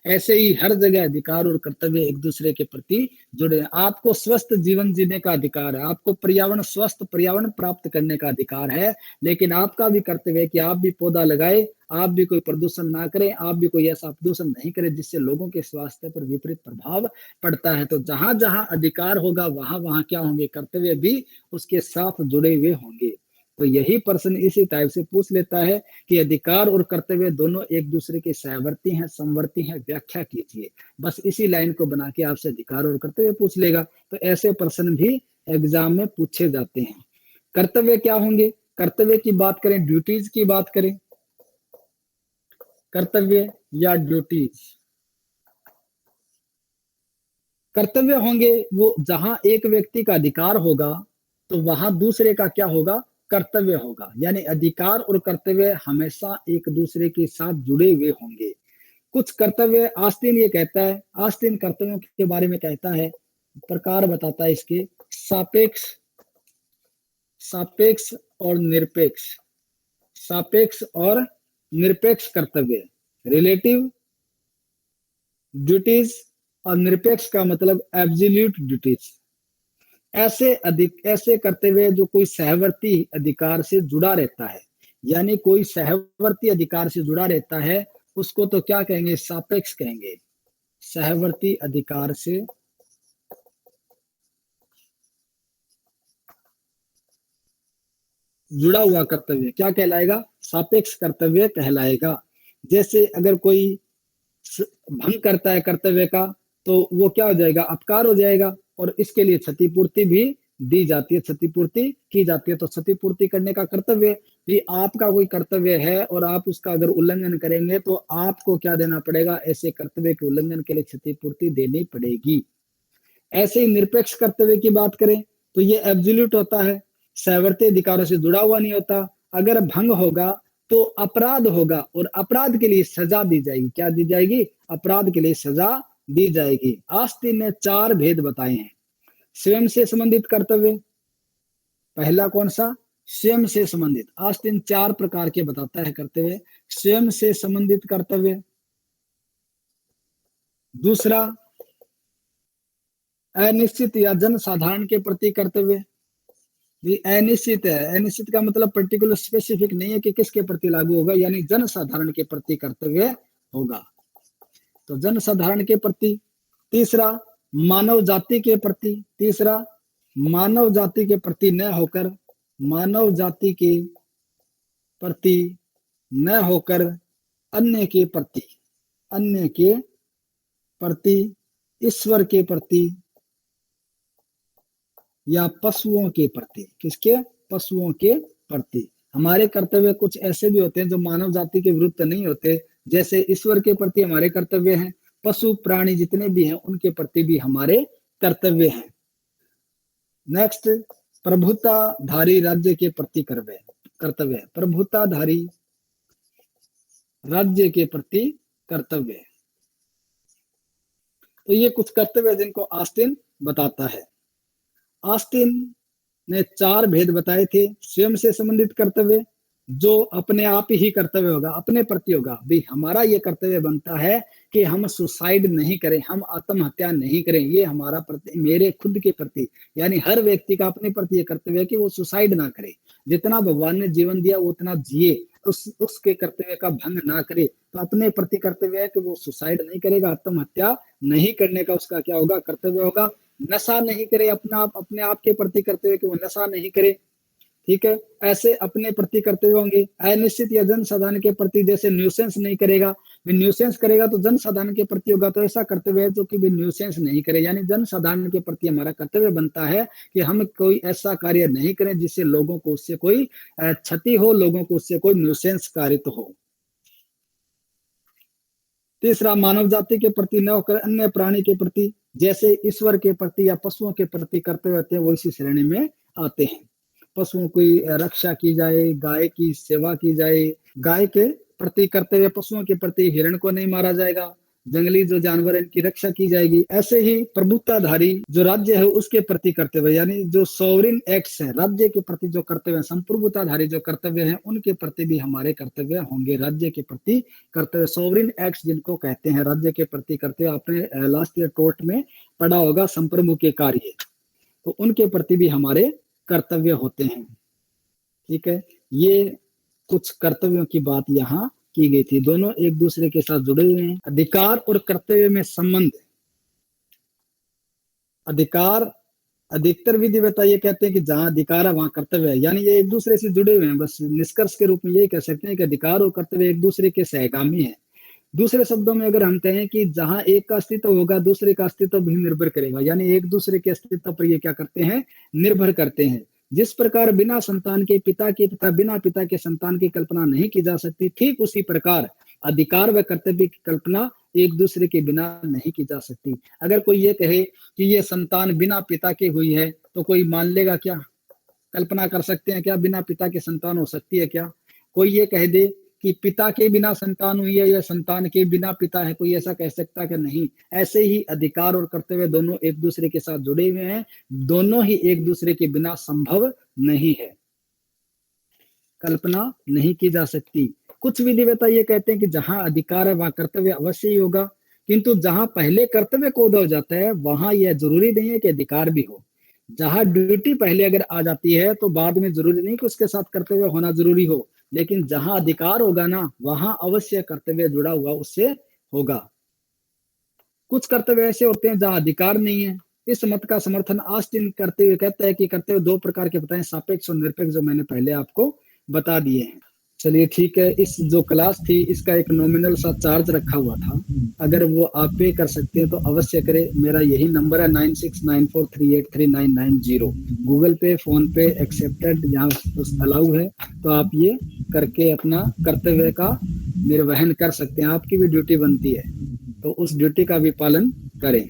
ऐसे ही हर जगह अधिकार और कर्तव्य एक दूसरे के प्रति जुड़े हैं। आपको स्वस्थ जीवन जीने का अधिकार है, आपको स्वस्थ पर्यावरण प्राप्त करने का अधिकार है, लेकिन आपका भी कर्तव्य है कि आप भी पौधा लगाए, आप भी कोई प्रदूषण ना करें, आप भी कोई ऐसा प्रदूषण नहीं करें जिससे लोगों के स्वास्थ्य पर विपरीत प्रभाव पड़ता है। तो जहां जहां अधिकार होगा वहां वहां क्या होंगे, कर्तव्य भी उसके साथ जुड़े हुए होंगे। तो यही प्रश्न इसी टाइप से पूछ लेता है कि अधिकार और कर्तव्य दोनों एक दूसरे के सहवर्ती हैं, समवर्ती हैं, व्याख्या कीजिए। बस इसी लाइन को बना के आपसे अधिकार और कर्तव्य पूछ लेगा। तो ऐसे प्रश्न भी एग्जाम में पूछे जाते हैं। कर्तव्य क्या होंगे, कर्तव्य की बात करें, ड्यूटीज की बात करें, कर्तव्य या ड्यूटीज। कर्तव्य होंगे वो जहां एक व्यक्ति का अधिकार होगा तो वहां दूसरे का क्या होगा, कर्तव्य होगा। यानी अधिकार और कर्तव्य हमेशा एक दूसरे के साथ जुड़े हुए होंगे। कुछ कर्तव्य आस्तीन ये कहता है, आस्तीन कर्तव्यों के बारे में कहता है, प्रकार बताता है इसके, सापेक्ष, सापेक्ष और निरपेक्ष, सापेक्ष और निरपेक्ष कर्तव्य, रिलेटिव ड्यूटीज, और निरपेक्ष का मतलब एब्सोल्यूट ड्यूटीज। ऐसे कर्तव्य जो कोई सहवर्ती अधिकार से जुड़ा रहता है, यानी कोई सहवर्ती अधिकार से जुड़ा रहता है उसको तो क्या कहेंगे, सापेक्ष कहेंगे। सहवर्ती अधिकार से जुड़ा हुआ कर्तव्य क्या कहलाएगा, सापेक्ष कर्तव्य कहलाएगा। जैसे अगर कोई भंग करता है कर्तव्य का तो वो क्या हो जाएगा, अपकार हो जाएगा, और इसके लिए क्षतिपूर्ति भी दी जाती है, क्षतिपूर्ति की जाती है। तो क्षतिपूर्ति करने का कर्तव्य भी आपका कोई कर्तव्य है, और आप उसका अगर उल्लंघन करेंगे तो आपको क्या देना पड़ेगा, ऐसे कर्तव्य के उल्लंघन के लिए क्षतिपूर्ति देनी पड़ेगी। ऐसे ही निरपेक्ष कर्तव्य की बात करें तो ये एब्सोल्यूट होता है, सहवर्ती अधिकारों से जुड़ा हुआ नहीं होता। अगर भंग होगा तो अपराध होगा, और अपराध के लिए सजा दी जाएगी। क्या दी जाएगी, अपराध के लिए सजा दी जाएगी। आस्तीन ने 4 भेद बताए हैं। स्वयं से संबंधित कर्तव्य, पहला कौन सा, स्वयं से संबंधित। आस्तीन 4 प्रकार के बताता है कर्तव्य। स्वयं से संबंधित कर्तव्य, दूसरा अनिश्चित या जनसाधारण के प्रति कर्तव्य। अनिश्चित है, अनिश्चित का मतलब पर्टिकुलर स्पेसिफिक नहीं है कि किसके प्रति लागू होगा, यानी जनसाधारण के प्रति कर्तव्य होगा, तो जनसाधारण के प्रति। तीसरा मानव जाति के प्रति, तीसरा मानव जाति के प्रति न होकर, मानव जाति के प्रति न होकर अन्य के प्रति, अन्य के प्रति, ईश्वर के प्रति या पशुओं के प्रति। किसके, पशुओं के प्रति। हमारे कर्तव्य कुछ ऐसे भी होते हैं जो मानव जाति के विरुद्ध नहीं होते, जैसे ईश्वर के प्रति हमारे कर्तव्य हैं, पशु प्राणी जितने भी हैं उनके प्रति भी हमारे कर्तव्य हैं। नेक्स्ट, प्रभुताधारी राज्य के प्रति कर्तव्य। प्रभुताधारी राज्य के प्रति कर्तव्य। तो ये कुछ कर्तव्य जिनको ऑस्टिन बताता है। ऑस्टिन ने 4 भेद बताए थे। स्वयं से संबंधित कर्तव्य, जो अपने आप ही कर्तव्य होगा, अपने प्रति होगा। भाई हमारा ये कर्तव्य बनता है कि हम सुसाइड नहीं करें, हम आत्महत्या नहीं करें। ये हमारा प्रति, मेरे खुद के प्रति, यानी हर व्यक्ति का अपने प्रति ये कर्तव्य है कि वो सुसाइड ना करे। जितना भगवान ने जीवन दिया वो उतना जिए, उसके कर्तव्य का भंग ना करे। तो अपने प्रति कर्तव्य है कि वो सुसाइड नहीं करेगा, आत्महत्या नहीं करने का उसका क्या होगा, कर्तव्य होगा। नशा नहीं करे, अपने आप के प्रति कर्तव्य कि वो नशा नहीं करे। ठीक है, ऐसे अपने प्रति कर्तव्य होंगे। अनिश्चित या जन साधारण के प्रति, जैसे न्यूसेंस नहीं करेगा। न्यूसेंस करेगा तो जन साधारण के प्रति होगा, तो ऐसा कर्तव्य है जो कि न्यूसेंस नहीं करे, यानी जन साधारण के प्रति हमारा कर्तव्य बनता है कि हम कोई ऐसा कार्य नहीं करें जिससे लोगों को उससे कोई क्षति हो, लोगों को उससे कोई न्यूसेंस कारित हो। तीसरा, मानव जाति के प्रति न होकर अन्य प्राणी के प्रति, जैसे ईश्वर के प्रति या पशुओं के प्रति कर्तव्य होते हैं, वो इसी श्रेणी में आते हैं। पशुओं की रक्षा की जाए, गाय की सेवा की जाए, गाय के प्रति कर्तव्य, पशुओं के प्रति हिरण को नहीं मारा जाएगा, जंगली जो जानवर है इनकी रक्षा की जाएगी। ऐसे ही प्रभुत्वाधारी जो राज्य है उसके प्रति कर्तव्य, यानी जो सॉवरिन एक्ट्स है, राज्य के प्रति जो कर्तव्य, संप्रभुताधारी जो कर्तव्य है उनके प्रति भी हमारे कर्तव्य होंगे। राज्य के प्रति कर्तव्य, सॉवरिन एक्ट्स जिनको कहते हैं, राज्य के प्रति कर्तव्य। आपने लास्ट ईयर टोट में पढ़ा होगा संप्रभु के कार्य, तो उनके प्रति भी हमारे कर्तव्य होते हैं। ठीक है, ये कुछ कर्तव्यों की बात यहाँ की गई थी। दोनों एक दूसरे के साथ जुड़े हुए हैं। अधिकार और कर्तव्य में संबंध। अधिकार, अधिकतर विधिवेत्ता ये कहते हैं कि जहां अधिकार है वहां कर्तव्य है, यानी ये एक दूसरे से जुड़े हुए हैं। बस निष्कर्ष के रूप में यही कह सकते हैं कि अधिकार और कर्तव्य एक दूसरे के सहगामी है। दूसरे शब्दों में अगर हम कहें कि जहां एक का अस्तित्व होगा दूसरे का अस्तित्व भी निर्भर करेगा, यानी एक दूसरे के अस्तित्व पर ये क्या करते हैं, निर्भर करते हैं। जिस प्रकार बिना संतान के पिता की तथा बिना पिता के संतान की कल्पना नहीं की जा सकती, ठीक उसी प्रकार अधिकार व कर्तव्य की कल्पना एक दूसरे के बिना नहीं की जा सकती। अगर कोई ये कहे कि ये संतान बिना पिता के हुई है तो कोई मान लेगा क्या? कल्पना कर सकते हैं क्या बिना पिता के संतान हो सकती है क्या? कोई ये कह दे कि पिता के बिना संतान हुई है या संतान के बिना पिता है, कोई ऐसा कह सकता है कि नहीं? ऐसे ही अधिकार और कर्तव्य दोनों एक दूसरे के साथ जुड़े हुए हैं, दोनों ही एक दूसरे के बिना संभव नहीं है, कल्पना नहीं की जा सकती। कुछ विधिवेत्ता ये कहते हैं कि जहां अधिकार है वहां कर्तव्य अवश्य ही होगा, किंतु जहां पहले कर्तव्य को उदय हो जाता है वहां यह जरूरी नहीं है कि अधिकार भी हो। जहां ड्यूटी पहले अगर आ जाती है तो बाद में जरूरी नहीं कि उसके साथ कर्तव्य होना जरूरी हो, लेकिन जहां अधिकार होगा ना वहां अवश्य कर्तव्य जुड़ा हुआ उससे होगा। कुछ कर्तव्य ऐसे होते हैं जहां अधिकार नहीं है। इस मत का समर्थन ऑस्टिन करते हुए कहता है कि कर्तव्य 2 प्रकार के बताएं, सापेक्ष और निरपेक्ष, जो मैंने पहले आपको बता दिए हैं। चलिए ठीक है, इस जो क्लास थी इसका एक नॉमिनल सा चार्ज रखा हुआ था, अगर वो आप पे कर सकते हैं तो अवश्य करें। मेरा यही नंबर है 9694383990। गूगल पे, फोन पे एक्सेप्टेड, यहाँ अलाउ है, तो आप ये करके अपना कर्तव्य का निर्वहन कर सकते हैं। आपकी भी ड्यूटी बनती है तो उस ड्यूटी का भी पालन करें।